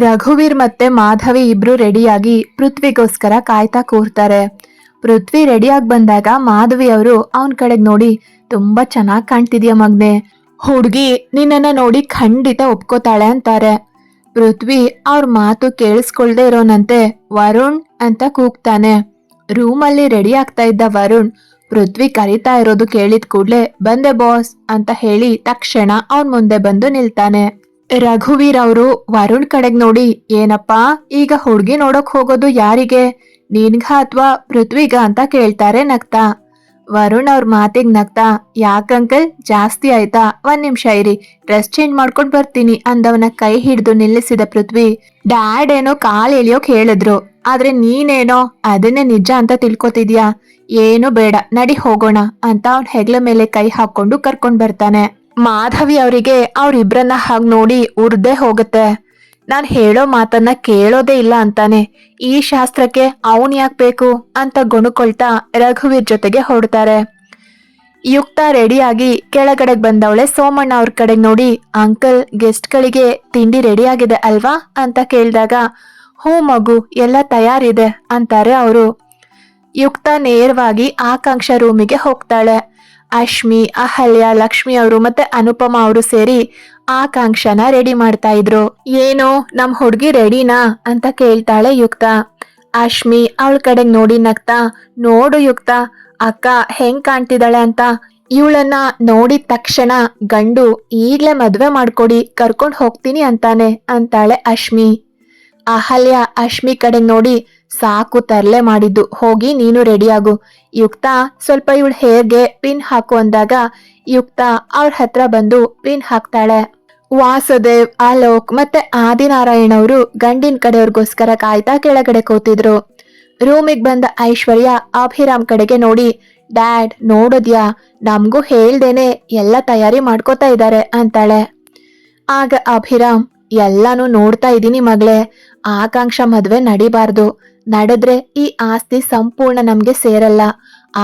ರಘುವೀರ್ ಮತ್ತೆ ಮಾಧವಿ ಇಬ್ರು ರೆಡಿಯಾಗಿ ಪೃಥ್ವಿಗೋಸ್ಕರ ಕಾಯ್ತಾ ಕೂರ್ತಾರೆ. ಪೃಥ್ವಿ ರೆಡಿಯಾಗಿ ಬಂದಾಗ ಮಾಧವಿ ಅವರು ಅವನ್ ಕಡೆಗ್ ನೋಡಿ, ತುಂಬಾ ಚೆನ್ನಾಗ್ ಕಾಣ್ತಿದ್ಯಾ ಮಗ್ನೆ, ಹುಡ್ಗಿ ನಿನ್ನನ್ನ ನೋಡಿ ಖಂಡಿತ ಒಪ್ಕೋತಾಳೆ ಅಂತಾರೆ. ಪೃಥ್ವಿ ಅವ್ರ ಮಾತು ಕೇಳಿಸ್ಕೊಳ್ದೆ ಇರೋನಂತೆ ವರುಣ್ ಅಂತ ಕೂಗ್ತಾನೆ. ರೂಮಲ್ಲಿ ರೆಡಿ ಆಗ್ತಾ ಇದ್ದ ವರುಣ್ ಪೃಥ್ವಿ ಕರೀತಾ ಇರೋದು ಕೇಳಿದ ಕೂಡ್ಲೆ ಬಂದೆ ಬಾಸ್ ಅಂತ ಹೇಳಿ ತಕ್ಷಣ ಅವನ್ ಮುಂದೆ ಬಂದು ನಿಲ್ತಾನೆ. ರಘುವೀರ್ ಅವರು ವರುಣ್ ಕಡೆಗ್ ನೋಡಿ, ಏನಪ್ಪಾ ಈಗ ಹುಡ್ಗಿ ನೋಡಕ್ ಹೋಗೋದು ಯಾರಿಗೆ, ನಿನ್ಗ ಅಥವಾ ಪೃಥ್ವಿಗ ಅಂತ ಕೇಳ್ತಾರೆ ನಗ್ತಾ. ವರುಣ್ ಅವ್ರ ಮಾತಿಗ್ ನಗ್ತಾ, ಯಾಕಂಕಲ್ ಜಾಸ್ತಿ ಆಯ್ತಾ, ಒಂದ್ ನಿಮಿಷ ಇರಿ, ಡ್ರೆಸ್ ಚೇಂಜ್ ಮಾಡ್ಕೊಂಡ್ ಬರ್ತೀನಿ ಅಂದವನ ಕೈ ಹಿಡಿದು ನಿಲ್ಲಿಸಿದ ಪೃಥ್ವಿ, ಡ್ಯಾಡ್ ಏನೋ ಕಾಲ್ ಎಳಿಯೋಕ್ ಹೇಳಿದ್ರು, ಆದ್ರೆ ನೀನೇನೋ ಅದನ್ನೇ ನಿಜ ಅಂತ ತಿಳ್ಕೊತಿದ್ಯಾ, ಏನು ಬೇಡ ನಡಿ ಹೋಗೋಣ ಅಂತ ಅವ್ನ ಹೆಗ್ಲ ಮೇಲೆ ಕೈ ಹಾಕೊಂಡು ಕರ್ಕೊಂಡ್ ಬರ್ತಾನೆ. ಮಾಧವಿ ಅವರಿಗೆ ಅವ್ರಿಬ್ರನ್ನ ಹಾಗ್ ನೋಡಿ ಉರ್ದೇ ಹೋಗುತ್ತೆ. ನಾನ್ ಹೇಳೋ ಮಾತನ್ನ ಕೇಳೋದೇ ಇಲ್ಲ ಅಂತಾನೆ, ಈ ಶಾಸ್ತ್ರಕ್ಕೆ ಅವನ್ ಯಾಕ್ ಬೇಕು ಅಂತ ಗೊಣಕೊಳ್ತಾ ರಘುವೀರ್ ಜೊತೆಗೆ ಹೊರಡ್ತಾರೆ. ಯುಕ್ತ ರೆಡಿಯಾಗಿ ಕೆಳಗಡೆಗ್ ಬಂದವಳೆ ಸೋಮಣ್ಣ ಅವ್ರ ಕಡೆಗ್ ನೋಡಿ, ಅಂಕಲ್ ಗೆಸ್ಟ್ಗಳಿಗೆ ತಿಂಡಿ ರೆಡಿ ಆಗಿದೆ ಅಲ್ವಾ ಅಂತ ಕೇಳಿದಾಗ, ಹ್ಞೂ ಮಗು ಎಲ್ಲ ತಯಾರಿದೆ ಅಂತಾರೆ ಅವರು. ಯುಕ್ತ ನೇರವಾಗಿ ಆಕಾಂಕ್ಷ ರೂಮಿಗೆ ಹೋಗ್ತಾಳೆ. ಅಶ್ಮಿ, ಅಹಲ್ಯ, ಲಕ್ಷ್ಮಿ ಅವರು ಮತ್ತೆ ಅನುಪಮ ಅವರು ಸೇರಿ ಆಕಾಂಕ್ಷನ ರೆಡಿ ಮಾಡ್ತಾ ಇದ್ರು. ಏನು ನಮ್ ಹುಡ್ಗಿ ರೆಡಿನಾ ಅಂತ ಕೇಳ್ತಾಳೆ ಯುಕ್ತ. ಅಶ್ಮಿ ಅವಳ ಕಡೆಗ್ ನೋಡಿ ನಗ್ತಾ, ನೋಡು ಯುಕ್ತ ಅಕ್ಕ ಹೆಂಗ್ ಕಾಣ್ತಿದ್ದಾಳೆ ಅಂತ, ಇವಳನ್ನ ನೋಡಿದ ತಕ್ಷಣ ಗಂಡು ಈಗ್ಲೇ ಮದ್ವೆ ಮಾಡ್ಕೊಡಿ ಕರ್ಕೊಂಡ್ ಹೋಗ್ತೀನಿ ಅಂತಾನೆ ಅಂತಾಳೆ ಅಶ್ಮಿ. ಅಹಲ್ಯ ಅಶ್ಮಿ ಕಡೆ ನೋಡಿ, ಸಾಕು ತರ್ಲೆ ಮಾಡಿದ್ದು, ಹೋಗಿ ನೀನು ರೆಡಿಯಾಗು, ಯುಕ್ತ ಸ್ವಲ್ಪ ಇವಳ ಹೇರ್ಗೆ ಪಿನ್ ಹಾಕು ಅಂದಾಗ ಯುಕ್ತ ಅವ್ರ ಹತ್ರ ಬಂದು ಪಿನ್ ಹಾಕ್ತಾಳೆ. ವಾಸುದೇವ್, ಅಲೋಕ್ ಮತ್ತೆ ಆದಿನಾರಾಯಣ್ ಅವರು ಗಂಡಿನ ಕಡೆಯವ್ರಿಗೋಸ್ಕರ ಕಾಯ್ತಾ ಕೆಳಗಡೆ ಕೂತಿದ್ರು. ರೂಮಿಗ್ ಬಂದ ಐಶ್ವರ್ಯ ಅಭಿರಾಮ್ ಕಡೆಗೆ ನೋಡಿ, ಡ್ಯಾಡ್ ನೋಡಿದ್ಯಾ, ನಮ್ಗೂ ಹೇಳ್ದೇನೆ ಎಲ್ಲ ತಯಾರಿ ಮಾಡ್ಕೋತಾ ಇದ್ದಾರೆ ಅಂತಾಳೆ. ಆಗ ಅಭಿರಾಮ್, ಎಲ್ಲಾನು ನೋಡ್ತಾ ಇದೀನಿ ಮಗಳೇ, ಆಕಾಂಕ್ಷ ಮದ್ವೆ ನಡಿಬಾರ್ದು, ನಡೆದ್ರೆ ಈ ಆಸ್ತಿ ಸಂಪೂರ್ಣ ನಮ್ಗೆ ಸೇರಲ್ಲ,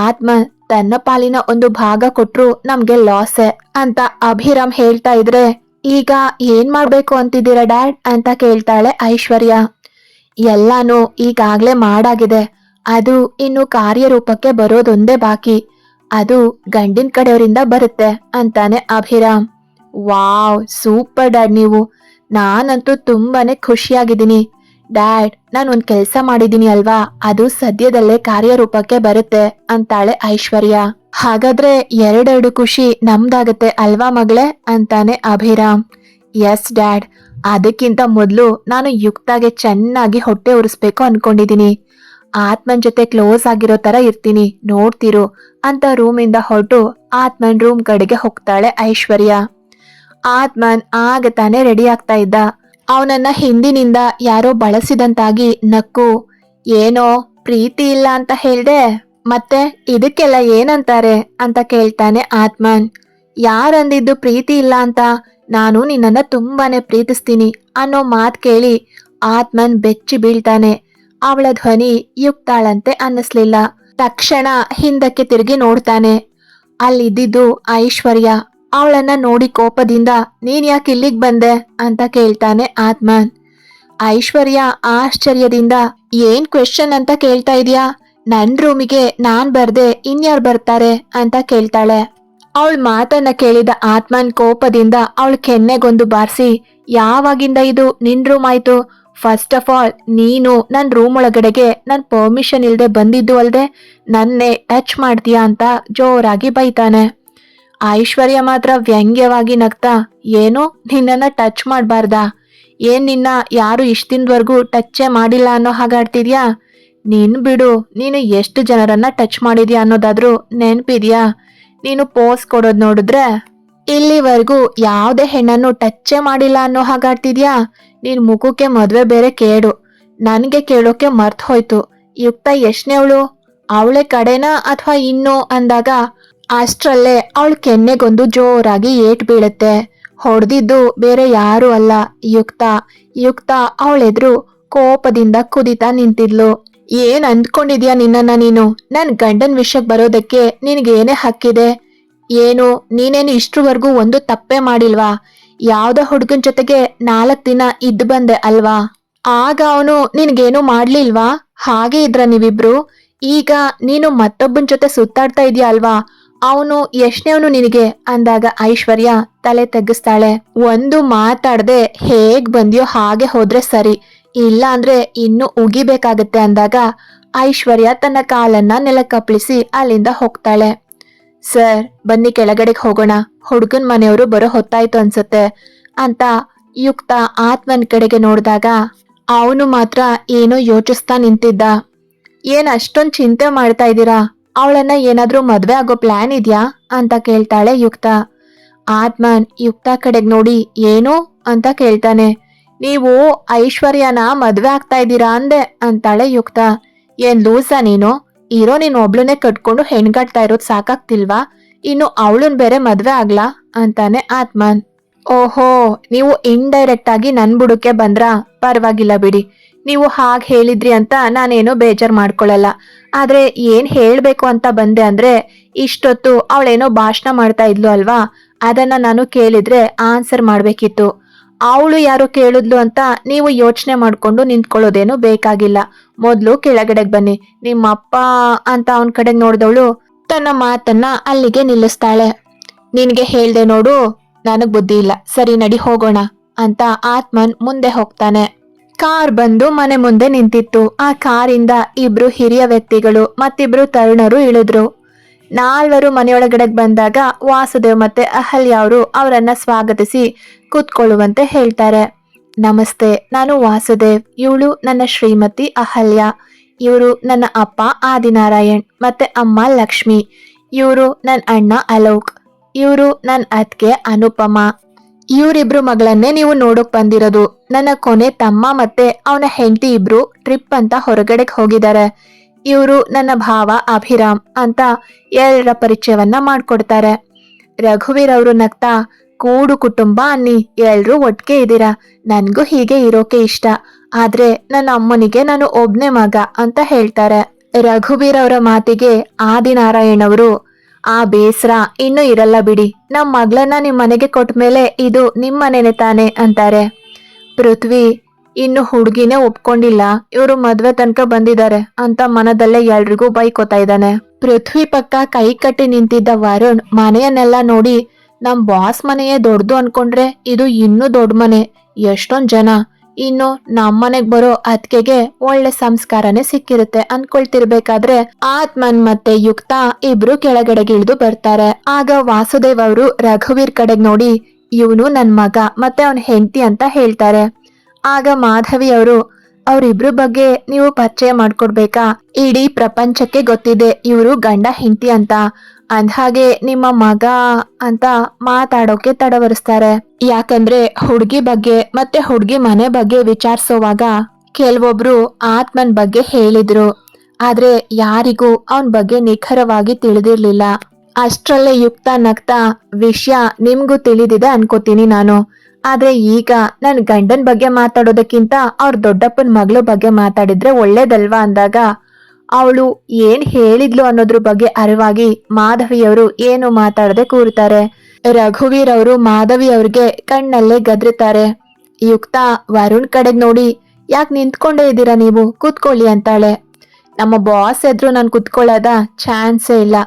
ಆತ್ಮ ತನ್ನ ಪಾಲಿನ ಒಂದು ಭಾಗ ಕೊಟ್ರು ನಮ್ಗೆ ಲಾಸೆ ಅಂತ ಅಭಿರಾಮ್ ಹೇಳ್ತಾ ಇದ್ರೆ, ಈಗ ಏನ್ ಮಾಡ್ಬೇಕು ಅಂತಿದ್ದೀರಾ ಡ್ಯಾಡ್ ಅಂತ ಕೇಳ್ತಾಳೆ ಐಶ್ವರ್ಯ. ಎಲ್ಲಾನು ಈಗಾಗ್ಲೇ ಮಾಡಾಗಿದೆ, ಅದು ಇನ್ನು ಕಾರ್ಯರೂಪಕ್ಕೆ ಬರೋದೊಂದೇ ಬಾಕಿ, ಅದು ಗಂಡಿನ ಕಡೆಯವರಿಂದ ಬರುತ್ತೆ ಅಂತಾನೆ ಅಭಿರಾಮ್. ವಾವ್ ಸೂಪರ್ ಡ್ಯಾಡ್ ನೀವು, ನಾನಂತೂ ತುಂಬಾನೇ ಖುಷಿಯಾಗಿದ್ದೀನಿ ಡ್ಯಾಡ್, ನಾನು ಒಂದ್ ಕೆಲ್ಸ ಮಾಡಿದೀನಿ ಅಲ್ವಾ, ಅದು ಸದ್ಯದಲ್ಲೇ ಕಾರ್ಯರೂಪಕ್ಕೆ ಬರುತ್ತೆ ಅಂತಾಳೆ ಐಶ್ವರ್ಯ. ಹಾಗಾದ್ರೆ ಎರಡೆರಡು ಖುಷಿ ನಮ್ದಾಗತ್ತೆ ಅಲ್ವಾ ಮಗಳೇ ಅಂತಾನೆ ಅಭಿರಾಮ್. ಎಸ್ ಡ್ಯಾಡ್, ಅದಕ್ಕಿಂತ ಮೊದ್ಲು ನಾನು ಯುಕ್ತಾಗೆ ಚೆನ್ನಾಗಿ ಹೊಟ್ಟೆ ಉರಿಸ್ಬೇಕು ಅನ್ಕೊಂಡಿದೀನಿ, ಆತ್ಮನ್ ಜೊತೆ ಕ್ಲೋಸ್ ಆಗಿರೋ ತರ ಇರ್ತೀನಿ ನೋಡ್ತಿರು ಅಂತ ರೂಮಿಂದ ಹೊರಟು ಆತ್ಮನ್ ರೂಮ್ ಕಡೆಗೆ ಹೋಗ್ತಾಳೆ ಐಶ್ವರ್ಯ. ಆತ್ಮನ್ ಆಗ ತಾನೇ ರೆಡಿ ಆಗ್ತಾ ಇದ್ದ. ಅವನನ್ನ ಹಿಂದಿನಿಂದ ಯಾರೋ ಬಳಸಿದಂತಾಗಿ ನಕ್ಕು, ಏನೋ ಪ್ರೀತಿ ಇಲ್ಲ ಅಂತ ಹೇಳ್ದೆ, ಮತ್ತೆ ಇದಕ್ಕೆಲ್ಲ ಏನಂತಾರೆ ಅಂತ ಕೇಳ್ತಾನೆ ಆತ್ಮನ್. ಯಾರಂದಿದ್ದು ಪ್ರೀತಿ ಇಲ್ಲ ಅಂತ, ನಾನು ನಿನ್ನನ್ನ ತುಂಬಾನೇ ಪ್ರೀತಿಸ್ತೀನಿ ಅನ್ನೋ ಮಾತ್ ಕೇಳಿ ಆತ್ಮನ್ ಬೆಚ್ಚಿ ಬೀಳ್ತಾನೆ. ಅವಳ ಧ್ವನಿ ಯುಕ್ತಾಳಂತೆ ಅನ್ನಿಸ್ಲಿಲ್ಲ. ತಕ್ಷಣ ಹಿಂದಕ್ಕೆ ತಿರುಗಿ ನೋಡ್ತಾನೆ. ಅಲ್ಲಿದ್ದಿದ್ದು ಐಶ್ವರ್ಯ. ಅವಳನ್ನ ನೋಡಿ ಕೋಪದಿಂದ, ನೀನ್ ಯಾಕೆ ಇಲ್ಲಿಗ್ ಬಂದೆ ಅಂತ ಕೇಳ್ತಾನೆ ಆತ್ಮನ್. ಐಶ್ವರ್ಯ ಆಶ್ಚರ್ಯದಿಂದ, ಏನ್ ಕ್ವೆಶ್ಚನ್ ಅಂತ ಕೇಳ್ತಾ ಇದೀಯಾ, ನನ್ ರೂಮಿಗೆ ನಾನ್ ಬರ್ದೆ ಇನ್ಯಾರು ಬರ್ತಾರೆ ಅಂತ ಕೇಳ್ತಾಳೆ. ಅವಳ ಮಾತನ್ನ ಕೇಳಿದ ಆತ್ಮನ್ ಕೋಪದಿಂದ ಅವಳ ಕೆನ್ನೆಗೊಂದು ಬಾರಿಸಿ, ಯಾವಾಗಿಂದ ಇದು ನಿನ್ ರೂಮ್ ಆಯ್ತು, ಫಸ್ಟ್ ಆಫ್ ಆಲ್ ನೀನು ನನ್ ರೂಮ್ ಒಳಗಡೆಗೆ ನನ್ ಪರ್ಮಿಷನ್ ಇಲ್ದೆ ಬಂದಿದ್ದು ಅಲ್ದೆ ನನ್ನೇ ಟಚ್ ಮಾಡ್ತೀಯಾ ಅಂತ ಜೋರಾಗಿ ಬೈತಾನೆ. ಐಶ್ವರ್ಯ ಮಾತ್ರ ವ್ಯಂಗ್ಯವಾಗಿ ನಗ್ತಾ, ಏನು ನಿನ್ನನ್ನ ಟಚ್ ಮಾಡ್ಬಾರ್ದಾ, ಏನ್ ನಿನ್ನ ಯಾರು ಇಷ್ಟಿಂದವರೆಗೂ ಟಚ್ಚೇ ಮಾಡಿಲ್ಲ ಅನ್ನೋ ಹಾಗಾಡ್ತಿದ್ಯಾ, ನೀನ್ ಬಿಡು, ನೀನು ಎಷ್ಟು ಜನರನ್ನ ಟಚ್ ಮಾಡಿದ್ಯಾ ಅನ್ನೋದಾದ್ರೂ ನೆನ್ಪಿದ್ಯಾ, ನೀನು ಪೋಸ್ ಕೊಡೋದ್ ನೋಡಿದ್ರೆ ಇಲ್ಲಿವರೆಗೂ ಯಾವ್ದೇ ಹೆಣ್ಣನ್ನು ಟಚ್ಚೇ ಮಾಡಿಲ್ಲ ಅನ್ನೋ ಹಾಗಾಡ್ತಿದ್ಯಾ, ನೀನ್ ಮುಖಕ್ಕೆ ಮದ್ವೆ ಬೇರೆ ಕೇಡು, ನನ್ಗೆ ಕೇಳೋಕೆ ಮರ್ತ್ ಹೋಯ್ತು, ಯುಕ್ತ ಎಷ್ಟನೇವಳು, ಅವಳೆ ಕಡೆನಾ ಅಥವಾ ಇನ್ನು ಅಂದಾಗ ಅಷ್ಟ್ರಲ್ಲೇ ಅವಳ ಕೆನ್ನೆಗೊಂದು ಜೋರಾಗಿ ಏಟ್ ಬೀಳುತ್ತೆ. ಹೊಡೆದಿದ್ದು ಬೇರೆ ಯಾರು ಅಲ್ಲ, ಯುಕ್ತ. ಯುಕ್ತ ಅವಳೆದ್ರು ಕೋಪದಿಂದ ಕುದಿತಾ ನಿಂತಿದ್ಲು. ಏನ್ ಅಂದ್ಕೊಂಡಿದ್ಯಾ ನಿನ್ನನ್ನ ನೀನು, ನನ್ ಗಂಡನ್ ವಿಷಯಕ್ಕೆ ಬರೋದಕ್ಕೆ ನಿನ್ಗೇನೇ ಹಕ್ಕಿದೆ, ಏನು ನೀನೇನು ಇಷ್ಟ್ರವರೆಗೂ ಒಂದು ತಪ್ಪೇ ಮಾಡಿಲ್ವಾ, ಯಾವ್ದೋ ಹುಡುಗನ್ ಜೊತೆಗೆ 4 ದಿನ ಇದ್ದು ಬಂದೆ ಅಲ್ವಾ, ಆಗ ಅವನು ನಿನ್ಗೇನು ಮಾಡ್ಲಿಲ್ವಾ? ಹಾಗೆ ಇದ್ರ ನೀವಿಬ್ರು? ಈಗ ನೀನು ಮತ್ತೊಬ್ಬನ್ ಜೊತೆ ಸುತ್ತಾಡ್ತಾ ಇದೀಯ ಅಲ್ವಾ, ಅವನು ಎಷ್ಟನೇವನು ನಿನಗೆ ಅಂದಾಗ ಐಶ್ವರ್ಯ ತಲೆ ತಗ್ಗಿಸ್ತಾಳೆ. ಒಂದು ಮಾತಾಡ್ದೆ ಹೇಗ್ ಬಂದ್ಯೋ ಹಾಗೆ ಹೋದ್ರೆ ಸರಿ, ಇಲ್ಲ ಅಂದ್ರೆ ಇನ್ನು ಉಗಿಬೇಕಾಗತ್ತೆ ಅಂದಾಗ ಐಶ್ವರ್ಯ ತನ್ನ ಕಾಲನ್ನ ನೆಲಕ್ಕಪ್ಪಳಿಸಿ ಅಲ್ಲಿಂದ ಹೋಗ್ತಾಳೆ. ಸರ್ ಬನ್ನಿ ಕೆಳಗಡೆಗೆ ಹೋಗೋಣ, ಹುಡುಗನ್ ಮನೆಯವರು ಬರೋ ಹೊತ್ತಾಯ್ತು ಅನ್ಸುತ್ತೆ ಅಂತ ಯುಕ್ತ ಆತ್ಮನ್ ಕಡೆಗೆ ನೋಡಿದಾಗ ಅವನು ಮಾತ್ರ ಏನೋ ಯೋಚಿಸ್ತಾ ನಿಂತಿದ್ದ. ಏನ್ ಅಷ್ಟೊಂದ್ ಚಿಂತೆ ಮಾಡ್ತಾ ಇದ್ದೀರಾ? ಅವಳನ್ನ ಏನಾದ್ರೂ ಮದ್ವೆ ಆಗೋ ಪ್ಲಾನ್ ಇದ್ಯಾ ಅಂತ ಕೇಳ್ತಾಳೆ ಯುಕ್ತ. ಆತ್ಮನ್ ಯುಕ್ತ ಕಡೆಗ್ ನೋಡಿ ಏನು ಅಂತ ಕೇಳ್ತಾನೆ. ನೀವು ಐಶ್ವರ್ಯನ ಮದ್ವೆ ಆಗ್ತಾ ಇದ್ದೀರಾ ಅಂದೆ ಅಂತಾಳೆ ಯುಕ್ತ. ಏನ್ ಲೂಸ ನೀನು? ಇರೋ ನೀನ್ ಒಬ್ಳನ್ನೇ ಕಟ್ಕೊಂಡು ಹೆಣ್ಗಾಡ್ತಾ ಇರೋದ್ ಸಾಕಾಗ್ತಿಲ್ವಾ? ಇನ್ನು ಅವಳನ್ ಬೇರೆ ಮದ್ವೆ ಆಗ್ಲಾ ಅಂತಾನೆ ಆತ್ಮನ್. ಓಹೋ, ನೀವು ಇಂಡೈರೆಕ್ಟ್ ಆಗಿ ನನ್ ಬುಡಕ್ಕೆ ಬಂದ್ರಾ? ಪರವಾಗಿಲ್ಲ ಬಿಡಿ, ನೀವು ಹಾಗೆ ಹೇಳಿದ್ರಿ ಅಂತ ನಾನೇನೋ ಬೇಜಾರ್ ಮಾಡ್ಕೊಳಲ್ಲ. ಆದ್ರೆ ಏನ್ ಹೇಳ್ಬೇಕು ಅಂತ ಬಂದೆ ಅಂದ್ರೆ, ಇಷ್ಟೊತ್ತು ಅವಳೇನೋ ಭಾಷಣ ಮಾಡ್ತಾ ಇದ್ಲು ಅಲ್ವಾ, ಅದನ್ನ ನಾನು ಕೇಳಿದ್ರೆ ಆನ್ಸರ್ ಮಾಡ್ಬೇಕಿತ್ತು. ಅವಳು ಯಾರೋ ಕೇಳಿದ್ಲು ಅಂತ ನೀವು ಯೋಚನೆ ಮಾಡ್ಕೊಂಡು ನಿಂತ್ಕೊಳ್ಳೋದೇನು ಬೇಕಾಗಿಲ್ಲ. ಮೊದ್ಲು ಕೆಳಗಡೆಗ್ ಬನ್ನಿ. ನಿಮ್ಮಪ್ಪ ಅಂತ ಅವನ್ ಕಡೆಗ್ ನೋಡ್ದವಳು ತನ್ನ ಮಾತನ್ನ ಅಲ್ಲಿಗೆ ನಿಲ್ಲಿಸ್ತಾಳೆ. ನಿನ್ಗೆ ಹೇಳ್ದೆ ನೋಡು, ನನಗ್ ಬುದ್ಧಿ ಇಲ್ಲ, ಸರಿ ನಡಿ ಹೋಗೋಣ ಅಂತ ಆತ್ಮನ್ ಮುಂದೆ ಹೋಗ್ತಾನೆ. ಕಾರ್ ಬಂದು ಮನೆ ಮುಂದೆ ನಿಂತಿತ್ತು. ಆ ಕಾರಿಂದ ಇಬ್ರು ಹಿರಿಯ ವ್ಯಕ್ತಿಗಳು ಮತ್ತಿಬ್ರು ತರುಣರು ಇಳಿದ್ರು. 4 ಮನೆಯೊಳಗಡೆಗೆ ಬಂದಾಗ ವಾಸುದೇವ್ ಮತ್ತೆ ಅಹಲ್ಯ ಅವರು ಅವರನ್ನ ಸ್ವಾಗತಿಸಿ ಕೂತ್ಕೊಳ್ಳುವಂತೆ ಹೇಳ್ತಾರೆ. ನಮಸ್ತೆ, ನಾನು ವಾಸುದೇವ್, ಇವಳು ನನ್ನ ಶ್ರೀಮತಿ ಅಹಲ್ಯ, ಇವರು ನನ್ನ ಅಪ್ಪ ಆದಿನಾರಾಯಣ್ ಮತ್ತೆ ಅಮ್ಮ ಲಕ್ಷ್ಮಿ, ಇವರು ನನ್ನ ಅಣ್ಣ ಅಲೋಕ್, ಇವರು ನನ್ನ ಅತ್ಗೆ ಅನುಪಮ. ಇವರಿಬ್ರು ಮಗಳನ್ನೇ ನೀವು ನೋಡೋಕ್ ಬಂದಿರೋದು. ನನ್ನ ಕೊನೆ ತಮ್ಮ ಮತ್ತೆ ಅವನ ಹೆಂಡತಿ ಇಬ್ರು ಟ್ರಿಪ್ ಅಂತ ಹೊರಗಡೆಗೆ ಹೋಗಿದ್ದಾರೆ. ಇವರು ನನ್ನ ಭಾವ ಅಭಿರಾಮ್ ಅಂತ ಎಲ್ಲರ ಪರಿಚಯವನ್ನ ಮಾಡ್ಕೊಡ್ತಾರೆ. ರಘುವೀರ್ ಅವರು ನಗ್ತಾ, ಕೂಡು ಕುಟುಂಬ ಅನ್ನಿ, ಎಲ್ರೂ ಒಟ್ಟಿಗೆ ಇದ್ದೀರಾ, ನನ್ಗೂ ಹೀಗೆ ಇರೋಕೆ ಇಷ್ಟ, ಆದ್ರೆ ನನ್ನ ಅಮ್ಮನಿಗೆ ನಾನು ಒಬ್ನೇ ಮಗ ಅಂತ ಹೇಳ್ತಾರೆ. ರಘುವೀರ್ ಅವರ ಮಾತಿಗೆ ಆದಿನಾರಾಯಣ್ ಅವರು, ಆ ಬೇಸರ ಇನ್ನೂ ಇರಲ್ಲ ಬಿಡಿ, ನಮ್ ಮಗಳನ್ನ ನಿಮ್ ಮನೆಗೆ ಕೊಟ್ಮೇಲೆ ಇದು ನಿಮ್ ಮನೆನೆ ತಾನೆ ಅಂತಾರೆ. ಪೃಥ್ವಿ, ಇನ್ನು ಹುಡುಗಿನೇ ಒಪ್ಕೊಂಡಿಲ್ಲ, ಇವರು ಮದ್ವೆ ತನಕ ಬಂದಿದ್ದಾರೆ ಅಂತ ಮನದಲ್ಲೇ ಎಲ್ರಿಗೂ ಬೈಕೋತಾ ಇದ್ದಾನೆ. ಪೃಥ್ವಿ ಪಕ್ಕ ಕೈ ಕಟ್ಟಿ ನಿಂತಿದ್ದ ವರುಣ್ ಮನೆಯನ್ನೆಲ್ಲ ನೋಡಿ, ನಮ್ ಬಾಸ್ ಮನೆಯೇ ದೊಡ್ಡದು ಅನ್ಕೊಂಡ್ರೆ ಇದು ಇನ್ನೂ ದೊಡ್ಡ ಮನೆ, ಎಷ್ಟೊಂದ್ ಜನ, ಇನ್ನು ನಮ್ಮನೆಗ್ ಬರೋ ಅತ್ಕೆಗೆ ಒಳ್ಳೆ ಸಂಸ್ಕಾರನೇ ಸಿಕ್ಕಿರುತ್ತೆ ಅನ್ಕೊಳ್ತಿರ್ಬೇಕಾದ್ರೆ ಆತ್ಮನ್ ಮತ್ತೆ ಯುಕ್ತ ಇಬ್ರು ಕೆಳಗಡೆಗೆ ಇಳಿದು ಬರ್ತಾರೆ. ಆಗ ವಾಸುದೇವ್ ಅವರು ರಘುವೀರ್ ಕಡೆಗ್ ನೋಡಿ, ಇವನು ನನ್ ಮಗ ಮತ್ತೆ ಅವನ್ ಹೆಂಡತಿ ಅಂತ ಹೇಳ್ತಾರೆ. ಆಗ ಮಾಧವಿ ಅವರು, ಅವ್ರಿಬ್ರು ಬಗ್ಗೆ ನೀವು ಪರಿಚಯ ಮಾಡ್ಕೊಡ್ಬೇಕಾ? ಇಡೀ ಪ್ರಪಂಚಕ್ಕೆ ಗೊತ್ತಿದೆ ಇವರು ಗಂಡ ಹೆಂಡತಿ ಅಂತ, ಅಂದ್ಹಾಗೆ ನಿಮ್ಮ ಮಗ ಅಂತ ಮಾತಾಡೋಕೆ ತಡವರಿಸ್ತಾರೆ. ಯಾಕಂದ್ರೆ ಹುಡ್ಗಿ ಬಗ್ಗೆ ಮತ್ತೆ ಹುಡ್ಗಿ ಮನೆ ಬಗ್ಗೆ ವಿಚಾರಿಸೋವಾಗ ಕೆಲವೊಬ್ರು ಆತ್ಮನ್ ಬಗ್ಗೆ ಹೇಳಿದ್ರು, ಆದ್ರೆ ಯಾರಿಗೂ ಅವನ್ ಬಗ್ಗೆ ನಿಖರವಾಗಿ ತಿಳಿದಿರ್ಲಿಲ್ಲ. ಅಷ್ಟ್ರಲ್ಲೇ ಯುಕ್ತ ನಗ್ತಾ, ವಿಷಯ ನಿಮ್ಗೂ ತಿಳಿದಿದೆ ಅನ್ಕೋತೀನಿ ನಾನು, ಆದ್ರೆ ಈಗ ನನ್ ಗಂಡನ್ ಬಗ್ಗೆ ಮಾತಾಡೋದಕ್ಕಿಂತ ಅವ್ರ ದೊಡ್ಡಪ್ಪನ ಮಗಳ ಬಗ್ಗೆ ಮಾತಾಡಿದ್ರೆ ಒಳ್ಳೇದಲ್ವಾ ಅಂದಾಗ ಅವಳು ಏನ್ ಹೇಳಿದ್ಲು ಅನ್ನೋದ್ರ ಬಗ್ಗೆ ಅರಿವಾಗಿ ಮಾಧವಿಯವರು ಏನು ಮಾತಾಡದೆ ಕೂರ್ತಾರೆ. ರಘುವೀರ್ ಅವರು ಮಾಧವಿ ಅವ್ರಿಗೆ ಕಣ್ಣಲ್ಲೇ ಗದ್ರುತ್ತಾರೆ. ಯುಕ್ತ ವರುಣ್ ಕಡೆಗ್ ನೋಡಿ, ಯಾಕೆ ನಿಂತ್ಕೊಂಡೇ ಇದ್ದೀರಾ ನೀವು, ಕೂತ್ಕೊಳ್ಳಿ ಅಂತಾಳೆ. ನಮ್ಮ ಬಾಸ್ ಎದ್ರು ನಾನು ಕುತ್ಕೊಳ್ಳೋದ ಚಾನ್ಸೇ ಇಲ್ಲ,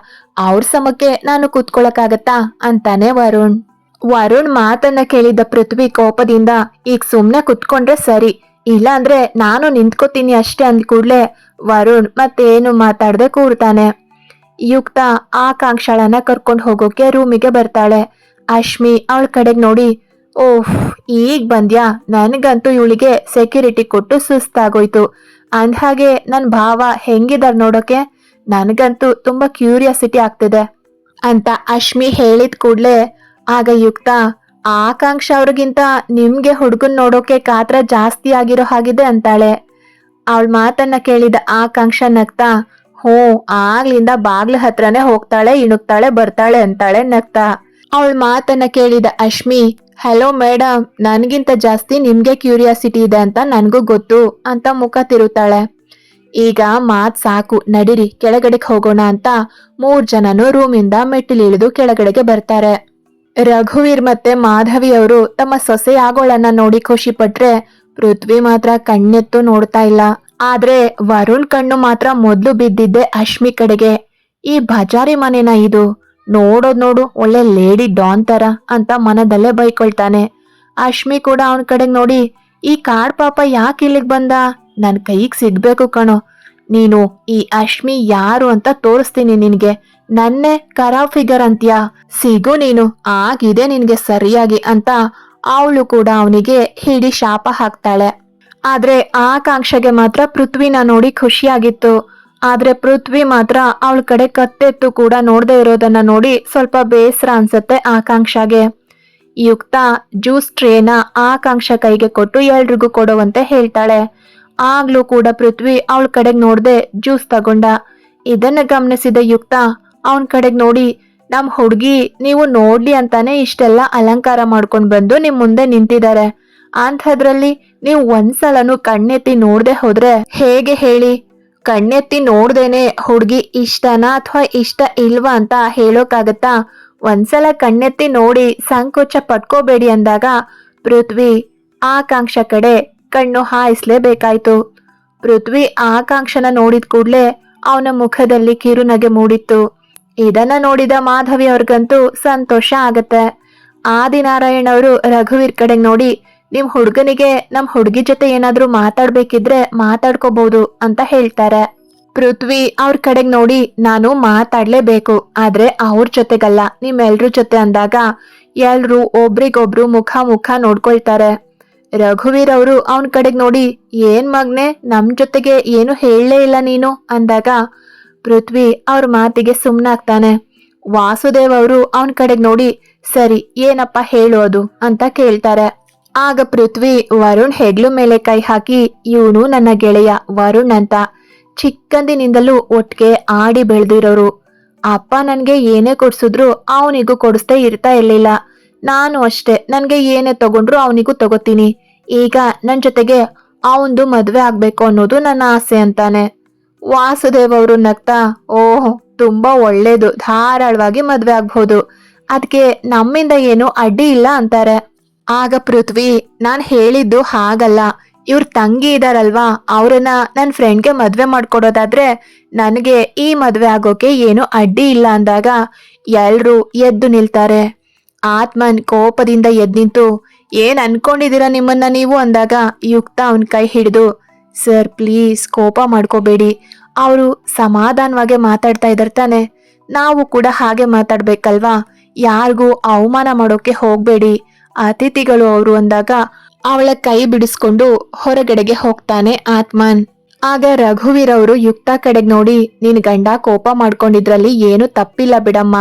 ಅವ್ರ ಸಮಕ್ಕೆ ನಾನು ಕೂತ್ಕೊಳ್ಳಕ್ಕಾಗತ್ತಾ ಅಂತಾನೆ ವರುಣ್. ವರುಣ್ ಮಾತನ್ನ ಕೇಳಿದ ಪೃಥ್ವಿ ಕೋಪದಿಂದ, ಈಗ ಸುಮ್ನೆ ಕುತ್ಕೊಂಡ್ರೆ ಸರಿ, ಇಲ್ಲ ಅಂದ್ರೆ ನಾನು ನಿಂತ್ಕೋತೀನಿ ಅಷ್ಟೇ ಅಂದ್ ಕೂಡ್ಲೆ ವರುಣ್ ಮತ್ತೇನು ಮಾತಾಡದೆ ಕೂರ್ತಾನೆ. ಯುಕ್ತ ಆಕಾಂಕ್ಷಳನ್ನ ಕರ್ಕೊಂಡು ಹೋಗೋಕೆ ರೂಮಿಗೆ ಬರ್ತಾಳೆ. ಅಶ್ಮಿ ಅವಳ ಕಡೆಗ್ ನೋಡಿ, ಓಹ್ ಈಗ ಬಂದ್ಯಾ, ನನಗಂತೂ ಇವಳಿಗೆ ಸೆಕ್ಯೂರಿಟಿ ಕೊಟ್ಟು ಸುಸ್ತಾಗೋಯ್ತು, ಅಂದ್ಹಾಗೆ ನನ್ ಭಾವ ಹೆಂಗಿದಾರ್ ನೋಡೋಕೆ, ನನಗಂತೂ ತುಂಬಾ ಕ್ಯೂರಿಯಾಸಿಟಿ ಆಗ್ತಿದೆ ಅಂತ ಅಶ್ಮಿ ಹೇಳಿದ ಕೂಡ್ಲೆ ಆಗ ಯುಕ್ತ, ಆಕಾಂಕ್ಷ ಅವ್ರಿಗಿಂತ ನಿಮ್ಗೆ ಹುಡುಗನ್ ನೋಡೋಕೆ ಕಾತ್ರ ಜಾಸ್ತಿ ಆಗಿರೋ ಹಾಗಿದೆ ಅಂತಾಳೆ. ಅವಳ ಮಾತನ್ನ ಕೇಳಿದ ಆಕಾಂಕ್ಷ ನಗ್ತಾ, ಹೋ ಆಗ್ಲಿಂದ ಬಾಗ್ಲ ಹತ್ರನೇ ಹೋಗ್ತಾಳೆ ಇಣುಕ್ತಾಳೆ ಬರ್ತಾಳೆ ಅಂತಾಳೆ ನಗ್ತಾ. ಅವಳ ಮಾತನ್ನ ಕೇಳಿದ ಅಶ್ಮಿ, ಹಲೋ ಮೇಡಮ್, ನನ್ಗಿಂತ ಜಾಸ್ತಿ ನಿಮ್ಗೆ ಕ್ಯೂರಿಯಾಸಿಟಿ ಇದೆ ಅಂತ ನನ್ಗೂ ಗೊತ್ತು ಅಂತ ಮುಖ ತಿರುತ್ತಾಳೆ. ಈಗ ಮಾತ್ ಸಾಕು, ನಡಿರಿ ಕೆಳಗಡೆಗೆ ಹೋಗೋಣ ಅಂತ 3 ಜನನು ರೂಮಿಂದ ಮೆಟ್ಟಿಲಿಳಿದು ಕೆಳಗಡೆಗೆ ಬರ್ತಾರೆ. ರಘುವೀರ್ ಮತ್ತೆ ಮಾಧವಿ ಅವರು ತಮ್ಮ ಸೊಸೆಯಾಗೋಳನ್ನ ನೋಡಿ ಖುಷಿ ಪಟ್ರೆ ಪೃಥ್ವಿ ಮಾತ್ರ ಕಣ್ಣೆತ್ತು ನೋಡ್ತಾ ಇಲ್ಲ. ಆದ್ರೆ ವರುಣ್ ಕಣ್ಣು ಮಾತ್ರ ಮೊದ್ಲು ಬಿದ್ದಿದ್ದೆ ಅಶ್ಮಿ ಕಡೆಗೆ. ಈ ಬಜಾರಿ ಮನೆನ ಇದು, ನೋಡೋದ್ ನೋಡು ಒಳ್ಳೆ ಲೇಡಿ ಡಾನ್ ತರ ಅಂತ ಮನದಲ್ಲೇ ಬೈಕೊಳ್ತಾನೆ. ಅಶ್ಮಿ ಕೂಡ ಅವನ ಕಡೆಗ್ ನೋಡಿ, ಈ ಕಾಡ್ ಪಾಪ ಯಾಕೆ ಇಲ್ಲಿಗ್ ಬಂದ, ನನ್ ಕೈಗ್ ಸಿಗ್ಬೇಕು ಕಣೋ, ನೀನು ಈ ಅಶ್ಮಿ ಯಾರು ಅಂತ ತೋರಿಸ್ತೀನಿ ನಿನ್ಗೆ, ನನ್ನೇ ಕರಾ ಫಿಗರ್ ಅಂತ್ಯಾ, ಸಿಗು ನೀನು, ಆಗಿದೆ ನಿನ್ಗೆ ಸರಿಯಾಗಿ ಅಂತ ಅವಳು ಕೂಡ ಅವನಿಗೆ ಹಿಡಿ ಶಾಪ ಹಾಕ್ತಾಳೆ. ಆದ್ರೆ ಆಕಾಂಕ್ಷೆಗೆ ಮಾತ್ರ ಪೃಥ್ವಿನ ನೋಡಿ ಖುಷಿಯಾಗಿತ್ತು. ಆದ್ರೆ ಪೃಥ್ವಿ ಮಾತ್ರ ಅವಳ ಕಡೆ ಕತ್ತೆತ್ತು ಕೂಡ ನೋಡದೆ ಇರೋದನ್ನ ನೋಡಿ ಸ್ವಲ್ಪ ಬೇಸರ ಅನ್ಸತ್ತೆ ಆಕಾಂಕ್ಷಾಗೆ. ಯುಕ್ತ ಜ್ಯೂಸ್ ಟ್ರೇನ ಆಕಾಂಕ್ಷ ಕೈಗೆ ಕೊಟ್ಟು ಎಲ್ರಿಗೂ ಕೊಡುವಂತೆ ಹೇಳ್ತಾಳೆ. ಆಗ್ಲೂ ಕೂಡ ಪೃಥ್ವಿ ಅವಳ ಕಡೆಗ್ ನೋಡ್ದೆ ಜ್ಯೂಸ್ ತಗೊಂಡ. ಇದನ್ನ ಗಮನಿಸಿದ ಯುಕ್ತ ಅವನ್ ಕಡೆಗ್ ನೋಡಿ, ನಮ್ ಹುಡ್ಗಿ ನೀವು ನೋಡ್ಲಿ ಅಂತಾನೆ ಇಷ್ಟೆಲ್ಲ ಅಲಂಕಾರ ಮಾಡ್ಕೊಂಡ್ ಬಂದು ನಿಮ್ ಮುಂದೆ ನಿಂತಿದ್ದಾರೆ, ಅಂಥದ್ರಲ್ಲಿ ನೀವು ಒಂದ್ಸಲನು ಕಣ್ಣೆತ್ತಿ ನೋಡ್ದೆ ಹೋದ್ರೆ ಹೇಗೆ ಹೇಳಿ? ಕಣ್ಣೆತ್ತಿ ನೋಡ್ದೇನೆ ಹುಡ್ಗಿ ಇಷ್ಟನಾ ಅಥವಾ ಇಷ್ಟ ಇಲ್ವಾ ಅಂತ ಹೇಳೋಕಾಗತ್ತಾ? ಒಂದ್ಸಲ ಕಣ್ಣೆತ್ತಿ ನೋಡಿ ಸಂಕೋಚ ಪಟ್ಕೋಬೇಡಿ ಅಂದಾಗ ಪೃಥ್ವಿ ಆಕಾಂಕ್ಷ ಕಡೆ ಕಣ್ಣು ಹಾಯಿಸ್ಲೇಬೇಕಾಯ್ತು. ಪೃಥ್ವಿ ಆಕಾಂಕ್ಷನ ನೋಡಿದ ಕೂಡ್ಲೆ ಅವನ ಮುಖದಲ್ಲಿ ಕಿರುನಗೆ ಮೂಡಿತ್ತು. ಇದನ್ನ ನೋಡಿದ ಮಾಧವಿ ಅವ್ರಿಗಂತೂ ಸಂತೋಷ ಆಗತ್ತೆ. ಆದಿನಾರಾಯಣ್ ಅವರು ರಘುವೀರ್ ಕಡೆಗ್ ನೋಡಿ, ನಿಮ್ ಹುಡ್ಗನಿಗೆ ನಮ್ ಹುಡ್ಗಿ ಜೊತೆ ಏನಾದ್ರೂ ಮಾತಾಡ್ಬೇಕಿದ್ರೆ ಮಾತಾಡ್ಕೋಬಹುದು ಅಂತ ಹೇಳ್ತಾರೆ. ಪೃಥ್ವಿ ಅವ್ರ ಕಡೆಗ್ ನೋಡಿ, ನಾನು ಮಾತಾಡ್ಲೇಬೇಕು, ಆದ್ರೆ ಅವ್ರ ಜೊತೆಗಲ್ಲ, ನಿಮ್ಮೆಲ್ರ ಜೊತೆ ಅಂದಾಗ ಎಲ್ರು ಒಬ್ರಿಗೊಬ್ರು ಮುಖ ಮುಖ ನೋಡ್ಕೊಳ್ತಾರೆ. ರಘುವೀರ್ ಅವರು ಅವನ್ ಕಡೆಗ್ ನೋಡಿ, ಏನ್ ಮಗ್ನೆ ನಮ್ ಜೊತೆಗೆ ಏನು ಹೇಳಲೇ ಇಲ್ಲ ನೀನು ಅಂದಾಗ ಪೃಥ್ವಿ ಅವ್ರ ಮಾತಿಗೆ ಸುಮ್ನಾಗ್ತಾನೆ. ವಾಸುದೇವ್ ಅವರು ಅವನ್ ಕಡೆಗ್ ನೋಡಿ, ಸರಿ ಏನಪ್ಪ ಹೇಳೋದು ಅಂತ ಕೇಳ್ತಾರೆ. ಆಗ ಪೃಥ್ವಿ ವರುಣ್ ಹೆಗ್ಲು ಮೇಲೆ ಕೈ ಹಾಕಿ, ಇವನು ನನ್ನ ಗೆಳೆಯ ವರುಣ್ ಅಂತ, ಚಿಕ್ಕಂದಿನಿಂದಲೂ ಒಟ್ಟಿಗೆ ಆಡಿ ಬೆಳೆದಿರೋರು. ಅಪ್ಪ ನನ್ಗೆ ಏನೇ ಕೊಡ್ಸಿದ್ರು ಅವನಿಗೂ ಕೊಡಿಸ್ದೇ ಇರ್ತಾ ಇರ್ಲಿಲ್ಲ, ನಾನು ಅಷ್ಟೇ, ನನ್ಗೆ ಏನೇ ತಗೊಂಡ್ರು ಅವನಿಗೂ ತಗೋತೀನಿ. ಈಗ ನನ್ ಜೊತೆಗೆ ಅವಂದು ಮದ್ವೆ ಆಗ್ಬೇಕು ಅನ್ನೋದು ನನ್ನ ಆಸೆ ಅಂತಾನೆ. ವಾಸುದೇವ್ ಅವರು ನಗ್ತಾ, ಓಹ್ ತುಂಬಾ ಒಳ್ಳೇದು, ಧಾರಾಳವಾಗಿ ಮದ್ವೆ ಆಗ್ಬಹುದು, ಅದಕ್ಕೆ ನಮ್ಮಿಂದ ಏನು ಅಡ್ಡಿ ಇಲ್ಲ ಅಂತಾರೆ. ಆಗ ಪೃಥ್ವಿ, ನಾನ್ ಹೇಳಿದ್ದು ಹಾಗಲ್ಲ, ಇವ್ರ ತಂಗಿ ಇದಾರಲ್ವಾ ಅವ್ರನ್ನ ನನ್ ಫ್ರೆಂಡ್ಗೆ ಮದ್ವೆ ಮಾಡ್ಕೊಡೋದಾದ್ರೆ ನನಗೆ ಈ ಮದ್ವೆ ಆಗೋಕೆ ಏನು ಅಡ್ಡಿ ಇಲ್ಲ ಅಂದಾಗ ಎಲ್ರು ಎದ್ದು ನಿಲ್ತಾರೆ. ಆತ್ಮನ್ ಕೋಪದಿಂದ ಎದ್ ನಿಂತು, ಏನ್ ಅನ್ಕೊಂಡಿದೀರ ನಿಮ್ಮನ್ನ ನೀವು ಅಂದಾಗ ಯುಕ್ತ ಅವನ್ ಕೈ ಹಿಡಿದು, ಸರ್ ಪ್ಲೀಸ್ ಕೋಪ ಮಾಡ್ಕೋಬೇಡಿ, ಅವರು ಸಮಾಧಾನವಾಗಿ ಮಾತಾಡ್ತಾ ಇದಾರೆ ತಾನೆ, ನಾವು ಕೂಡ ಹಾಗೆ ಮಾತಾಡ್ಬೇಕಲ್ವಾ, ಯಾರಿಗೂ ಅವಮಾನ ಮಾಡೋಕೆ ಹೋಗ್ಬೇಡಿ, ಅತಿಥಿಗಳು ಅವರು ಅಂದಾಗ ಅವಳ ಕೈ ಬಿಡಿಸ್ಕೊಂಡು ಹೊರಗಡೆಗೆ ಹೋಗ್ತಾನೆ ಆತ್ಮನ್. ಆಗ ರಘುವೀರ್ ಅವರು ಯುಕ್ತ ಕಡೆಗ್ ನೋಡಿ, ನಿನ್ ಗಂಡ ಕೋಪ ಮಾಡ್ಕೊಂಡಿದ್ರಲ್ಲಿ ಏನು ತಪ್ಪಿಲ್ಲ ಬಿಡಮ್ಮ,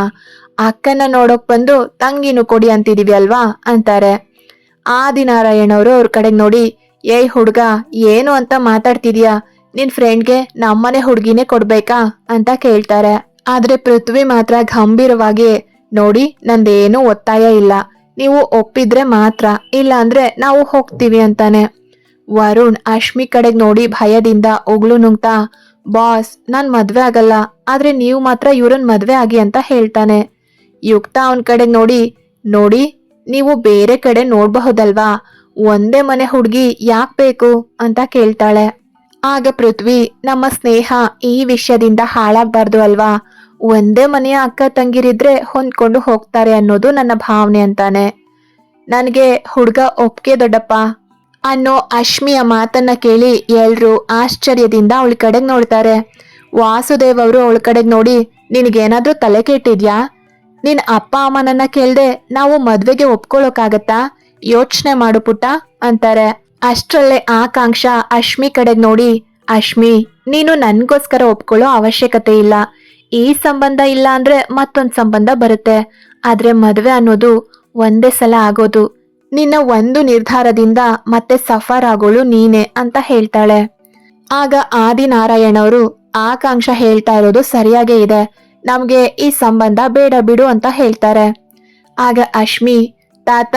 ಅಕ್ಕನ ನೋಡೋಕ್ ಬಂದು ತಂಗಿನೂ ಕೊಡಿ ಅಂತಿದೀವಿ ಅಲ್ವಾ ಅಂತಾರೆ. ಆದಿನಾರಾಯಣ್ ಅವರು ಅವ್ರ ಕಡೆಗ್ ನೋಡಿ, ಏಯ್ ಹುಡ್ಗ ಏನು ಅಂತ ಮಾತಾಡ್ತಿದ್ಯಾ, ನಿನ್ ಫ್ರೆಂಡ್ಗೆ ನಮ್ಮನೆ ಹುಡ್ಗಿನೇ ಕೊಡ್ಬೇಕಾ ಅಂತ ಕೇಳ್ತಾರೆ. ಆದ್ರೆ ಪೃಥ್ವಿ ಮಾತ್ರ ಗಂಭೀರವಾಗಿ, ನೋಡಿ ನಂದೇನು ಒತ್ತಾಯ ಇಲ್ಲ, ನೀವು ಒಪ್ಪಿದ್ರೆ ಮಾತ್ರ, ಇಲ್ಲ ಅಂದ್ರೆ ನಾವು ಹೋಗ್ತೀವಿ ಅಂತಾನೆ. ವರುಣ್ ಅಶ್ಮಿ ಕಡೆಗ್ ನೋಡಿ ಭಯದಿಂದ ಉಗ್ಳು ನುಂಗ್ತಾ, ಬಾಸ್ ನಾನ್ ಮದ್ವೆ ಆಗಲ್ಲ, ಆದ್ರೆ ನೀವು ಮಾತ್ರ ಇವ್ರನ್ ಮದ್ವೆ ಆಗಿ ಅಂತ ಹೇಳ್ತಾನೆ. ಯುಕ್ತ ಅವನ್ ಕಡೆಗ್ ನೋಡಿ, ನೋಡಿ ನೀವು ಬೇರೆ ಕಡೆ ನೋಡ್ಬಹುದಲ್ವಾ, ಒಂದೇ ಮನೆ ಹುಡ್ಗಿ ಯಾಕ್ ಬೇಕು ಅಂತ ಕೇಳ್ತಾಳೆ. ಆಗ ಪೃಥ್ವಿ, ನಮ್ಮ ಸ್ನೇಹ ಈ ವಿಷಯದಿಂದ ಹಾಳಾಗ್ಬಾರ್ದು ಅಲ್ವಾ, ಒಂದೇ ಮನೆಯ ಅಕ್ಕ ತಂಗಿರಿದ್ರೆ ಹೊಂದ್ಕೊಂಡು ಹೋಗ್ತಾರೆ ಅನ್ನೋದು ನನ್ನ ಭಾವನೆ ಅಂತಾನೆ. ನನಗೆ ಹುಡ್ಗ ಒಪ್ಕೆ ದೊಡ್ಡಪ್ಪ ಅನ್ನೋ ಅಶ್ಮಿಯ ಮಾತನ್ನ ಕೇಳಿ ಎಲ್ರು ಆಶ್ಚರ್ಯದಿಂದ ಅವಳ ಕಡೆಗ್ ನೋಡ್ತಾರೆ. ವಾಸುದೇವ್ ಅವರು ಅವಳ ಕಡೆಗ್ ನೋಡಿ, ನಿನಗೇನಾದ್ರೂ ತಲೆ ಕೆಟ್ಟಿದ್ಯಾ, ನಿನ್ ಅಪ್ಪ ಅಮ್ಮನನ್ನ ಕೇಳ್ದೆ ನಾವು ಮದ್ವೆಗೆ ಒಪ್ಕೊಳ್ಳೋಕಾಗತ್ತಾ, ಯೋಚನೆ ಮಾಡು ಪುಟ್ಟ ಅಂತಾರೆ. ಅಷ್ಟ್ರಲ್ಲೇ ಆಕಾಂಕ್ಷ ಅಶ್ಮಿ ಕಡೆಗ್ ನೋಡಿ, ಅಶ್ಮಿ ನೀನು ನನ್ಗೋಸ್ಕರ ಒಪ್ಕೊಳ್ಳೋ ಅವಶ್ಯಕತೆ ಇಲ್ಲ, ಈ ಸಂಬಂಧ ಇಲ್ಲ ಅಂದ್ರೆ ಮತ್ತೊಂದ್ ಸಂಬಂಧ ಬರುತ್ತೆ, ಆದ್ರೆ ಮದ್ವೆ ಅನ್ನೋದು ಒಂದೇ ಸಲ ಆಗೋದು, ನಿನ್ನ ಒಂದು ನಿರ್ಧಾರದಿಂದ ಮತ್ತೆ ಸಫರ್ ಆಗೋಳು ನೀನೆ ಅಂತ ಹೇಳ್ತಾಳೆ. ಆಗ ಆದಿನಾರಾಯಣ್ ಅವರು, ಆಕಾಂಕ್ಷ ಹೇಳ್ತಾ ಇರೋದು ಸರಿಯಾಗೇ ಇದೆ, ನಮ್ಗೆ ಈ ಸಂಬಂಧ ಬೇಡ ಬಿಡು ಅಂತ ಹೇಳ್ತಾರೆ. ಆಗ ಅಶ್ಮಿ, ತಾತ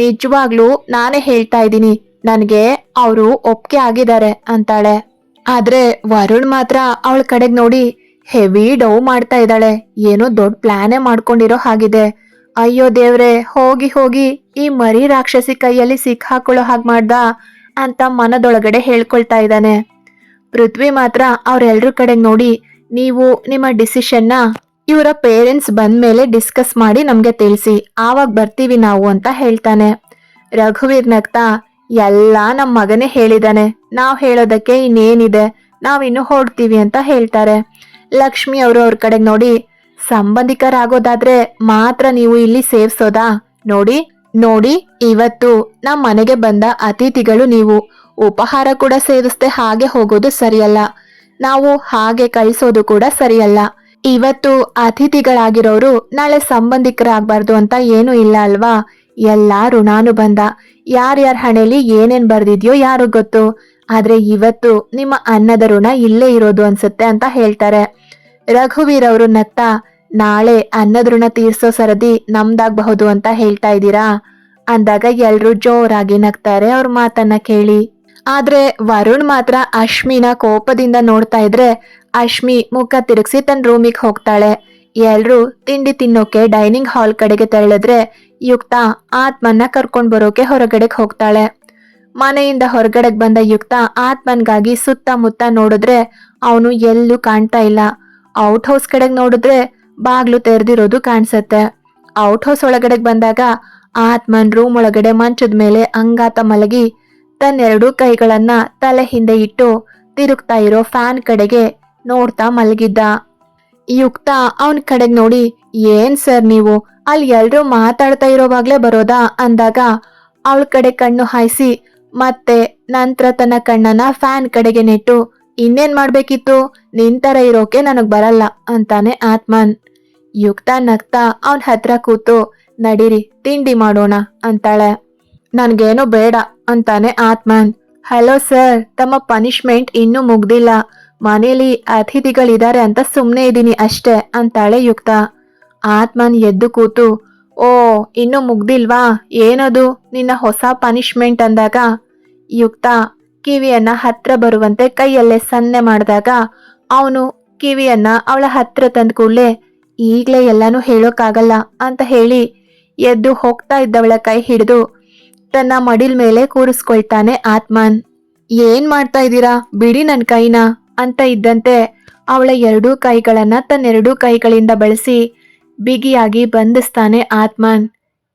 ನಿಜವಾಗ್ಲೂ ನಾನೇ ಹೇಳ್ತಾ ಇದ್ದೀನಿ, ನನ್ಗೆ ಅವರು ಒಪ್ಕೆ ಆಗಿದ್ದಾರೆ ಅಂತಾಳೆ. ಆದ್ರೆ ವರುಣ್ ಮಾತ್ರ ಅವಳ ಕಡೆಗ್ ನೋಡಿ ಹೆವಿ ಡೌ ಮಾಡ್ತಾ ಇದ್ದಾಳೆ, ಏನೋ ದೊಡ್ಡ ಪ್ಲಾನೇ ಮಾಡ್ಕೊಂಡಿರೋ ಹಾಗಿದೆ, ಅಯ್ಯೋ ದೇವ್ರೆ, ಹೋಗಿ ಹೋಗಿ ಈ ಮರಿ ರಾಕ್ಷಸಿ ಕೈಯಲ್ಲಿ ಸಿಕ್ಕಾಕೊಳ್ಳೋ ಹಾಗೆ ಮಾಡ್ದ ಅಂತ ಮನದೊಳಗಡೆ ಹೇಳ್ಕೊಳ್ತಾ ಇದ್ದಾನೆ. ಪೃಥ್ವಿ ಮಾತ್ರ ಅವ್ರೆಲ್ರ ಕಡೆಗೆ ನೋಡಿ, ನೀವು ನಿಮ್ಮ ಡಿಸಿಷನ್ನ ಇವರ ಪೇರೆಂಟ್ಸ್ ಬಂದ್ಮೇಲೆ ಡಿಸ್ಕಸ್ ಮಾಡಿ ನಮ್ಗೆ ತಿಳಿಸಿ, ಆವಾಗ ಬರ್ತೀವಿ ನಾವು ಅಂತ ಹೇಳ್ತಾನೆ. ರಘುವೀರ್ ನಗ್ತಾ, ಎಲ್ಲ ನಮ್ಮ ಮಗನೇ ಹೇಳಿದಾನೆ, ನಾವ್ ಹೇಳೋದಕ್ಕೆ ಇನ್ನೇನಿದೆ, ನಾವಿನ್ನು ಹೊಡ್ತೀವಿ ಅಂತ ಹೇಳ್ತಾರೆ. ಲಕ್ಷ್ಮಿ ಅವರು ಅವ್ರ ಕಡೆಗೆ ನೋಡಿ, ಸಂಬಂಧಿಕರಾಗೋದಾದ್ರೆ ಮಾತ್ರ ನೀವು ಇಲ್ಲಿ ಸೇವ್ಸೋದಾ? ನೋಡಿ ನೋಡಿ, ಇವತ್ತು ನಮ್ಮ ಮನೆಗೆ ಬಂದ ಅತಿಥಿಗಳು ನೀವು, ಉಪಹಾರ ಕೂಡ ಸೇವಿಸ್ದೆ ಹಾಗೆ ಹೋಗೋದು ಸರಿಯಲ್ಲ, ನಾವು ಹಾಗೆ ಕಳಿಸೋದು ಕೂಡ ಸರಿಯಲ್ಲ. ಇವತ್ತು ಅತಿಥಿಗಳಾಗಿರೋರು ನಾಳೆ ಸಂಬಂಧಿಕರಾಗಬಾರ್ದು ಅಂತ ಏನೂ ಇಲ್ಲ ಅಲ್ವಾ? ಎಲ್ಲಾ ಋಣಾನುಬಂಧ, ಯಾರ್ಯಾರ ಹಣೆಯಲ್ಲಿ ಏನೇನ್ ಬರ್ದಿದ್ಯೋ ಯಾರಿಗ್ ಗೊತ್ತು. ಆದ್ರೆ ಇವತ್ತು ನಿಮ್ಮ ಅನ್ನದ ಋಣ ಇಲ್ಲೇ ಇರೋದು ಅನ್ಸುತ್ತೆ ಅಂತ ಹೇಳ್ತಾರೆ. ರಘುವೀರ್ ಅವರು ನಗ್ತಾ, ನಾಳೆ ಅನ್ನದ ಋಣ ತೀರ್ಸೋ ಸರದಿ ನಮ್ದಾಗಬಹುದು ಅಂತ ಹೇಳ್ತಾ ಇದ್ದೀರಾ ಅಂದಾಗ ಎಲ್ರು ಜೋರಾಗಿ ನಗ್ತಾರೆ ಅವ್ರ ಮಾತನ್ನ ಕೇಳಿ. ಆದ್ರೆ ವರುಣ್ ಮಾತ್ರ ಅಶ್ಮಿನ ಕೋಪದಿಂದ ನೋಡ್ತಾ ಇದ್ರೆ ಅಶ್ಮಿ ಮುಖ ತಿರುಗಿಸಿ ತನ್ನ ರೂಮಿಗೆ ಹೋಗ್ತಾಳೆ. ಎಲ್ರು ತಿಂಡಿ ತಿನ್ನೋಕೆ ಡೈನಿಂಗ್ ಹಾಲ್ ಕಡೆಗೆ ತೆರಳಿದ್ರೆ ಯುಕ್ತ ಆತ್ಮನ್ನ ಕರ್ಕೊಂಡ್ ಬರೋಕೆ ಹೊರಗಡೆಗೆ ಹೋಗ್ತಾಳೆ. ಮನೆಯಿಂದ ಹೊರಗಡೆಗೆ ಬಂದ ಯುಕ್ತ ಆತ್ಮನ್ಗಾಗಿ ಸುತ್ತಮುತ್ತ ನೋಡಿದ್ರೆ ಅವನು ಎಲ್ಲೂ ಕಾಣ್ತಾ ಇಲ್ಲ. ಔಟ್ ಹೌಸ್ ಕಡೆಗೆ ನೋಡಿದ್ರೆ ಬಾಗ್ಲು ತೆರೆದಿರೋದು ಕಾಣಿಸತ್ತೆ. ಔಟ್ ಹೌಸ್ ಒಳಗಡೆಗೆ ಬಂದಾಗ ಆತ್ಮನ್ ರೂಮ್ ಒಳಗಡೆ ಮಂಚದ ಮೇಲೆ ಅಂಗಾತ ಮಲಗಿ ತನ್ನೆರಡು ಕೈಗಳನ್ನ ತಲೆ ಹಿಂದೆ ಇಟ್ಟು ತಿರುಗ್ತಾ ಇರೋ ಫ್ಯಾನ್ ಕಡೆಗೆ ನೋಡ್ತಾ ಮಲಗಿದ್ದ. ಯುಕ್ತ ಅವನ್ ಕಡೆಗೆ ನೋಡಿ, ಏನ್ ಸರ್ ನೀವು ಅಲ್ಲಿ ಎಲ್ರೂ ಮಾತಾಡ್ತಾ ಇರೋವಾಗ್ಲೇ ಬರೋದಾ ಅಂದಾಗ ಅವಳ ಕಡೆ ಕಣ್ಣು ಹಾಯಿಸಿ ಮತ್ತೆ ನಂತರ ತನ್ನ ಕಣ್ಣನ್ನ ಫ್ಯಾನ್ ಕಡೆಗೆ ನೆಟ್ಟು, ಇನ್ನೇನ್ ಮಾಡ್ಬೇಕಿತ್ತು, ನಿಂತರ ಇರೋಕೆ ನನಗ್ ಬರಲ್ಲ ಅಂತಾನೆ ಆತ್ಮನ್. ಯುಕ್ತ ನಗ್ತಾ ಅವನ್ ಹತ್ರ ಕೂತು, ನಡೀರಿ ತಿಂಡಿ ಮಾಡೋಣ ಅಂತಾಳೆ. ನನ್ಗೇನು ಬೇಡ ಅಂತಾನೆ ಆತ್ಮನ್. ಹಲೋ ಸರ್, ತಮ್ಮ ಪನಿಷ್ಮೆಂಟ್ ಇನ್ನೂ ಮುಗ್ದಿಲ್ಲ, ಮನೇಲಿ ಅತಿಥಿಗಳಿದ್ದಾರೆ ಅಂತ ಸುಮ್ನೆ ಇದೀನಿ ಅಷ್ಟೇ ಅಂತಾಳೆ ಯುಕ್ತ. ಆತ್ಮನ್ ಎದ್ದು ಕೂತು, ಓ ಇನ್ನೂ ಮುಗ್ದಿಲ್ವಾ, ಏನದು ನಿನ್ನ ಹೊಸ ಪನಿಷ್ಮೆಂಟ್ ಅಂದಾಗ ಯುಕ್ತ ಕಿವಿಯನ್ನ ಹತ್ರ ಬರುವಂತೆ ಕೈಯಲ್ಲೇ ಸನ್ನೆ ಮಾಡಿದಾಗ ಅವನು ಕಿವಿಯನ್ನ ಅವಳ ಹತ್ರ ತಂದ ಕೂಡ್ಲೆ, ಈಗ್ಲೇ ಎಲ್ಲಾನು ಹೇಳೋಕ್ಕಾಗಲ್ಲ ಅಂತ ಹೇಳಿ ಎದ್ದು ಹೋಗ್ತಾ ಇದ್ದವಳ ಕೈ ಹಿಡಿದು ತನ್ನ ಮಡಿಲ್ ಮೇಲೆ ಕೂರಿಸ್ಕೊಳ್ತಾನೆ ಆತ್ಮನ್. ಏನ್ ಮಾಡ್ತಾ ಇದ್ದೀರಾ, ಬಿಡಿ ನನ್ ಕೈನ ಅಂತ ಇದ್ದಂತೆ ಅವಳ ಎರಡೂ ಕೈಗಳನ್ನ ತನ್ನೆರಡೂ ಕೈಗಳಿಂದ ಬಳಸಿ ಬಿಗಿಯಾಗಿ ಬಂಧಿಸ್ತಾನೆ ಆತ್ಮನ್.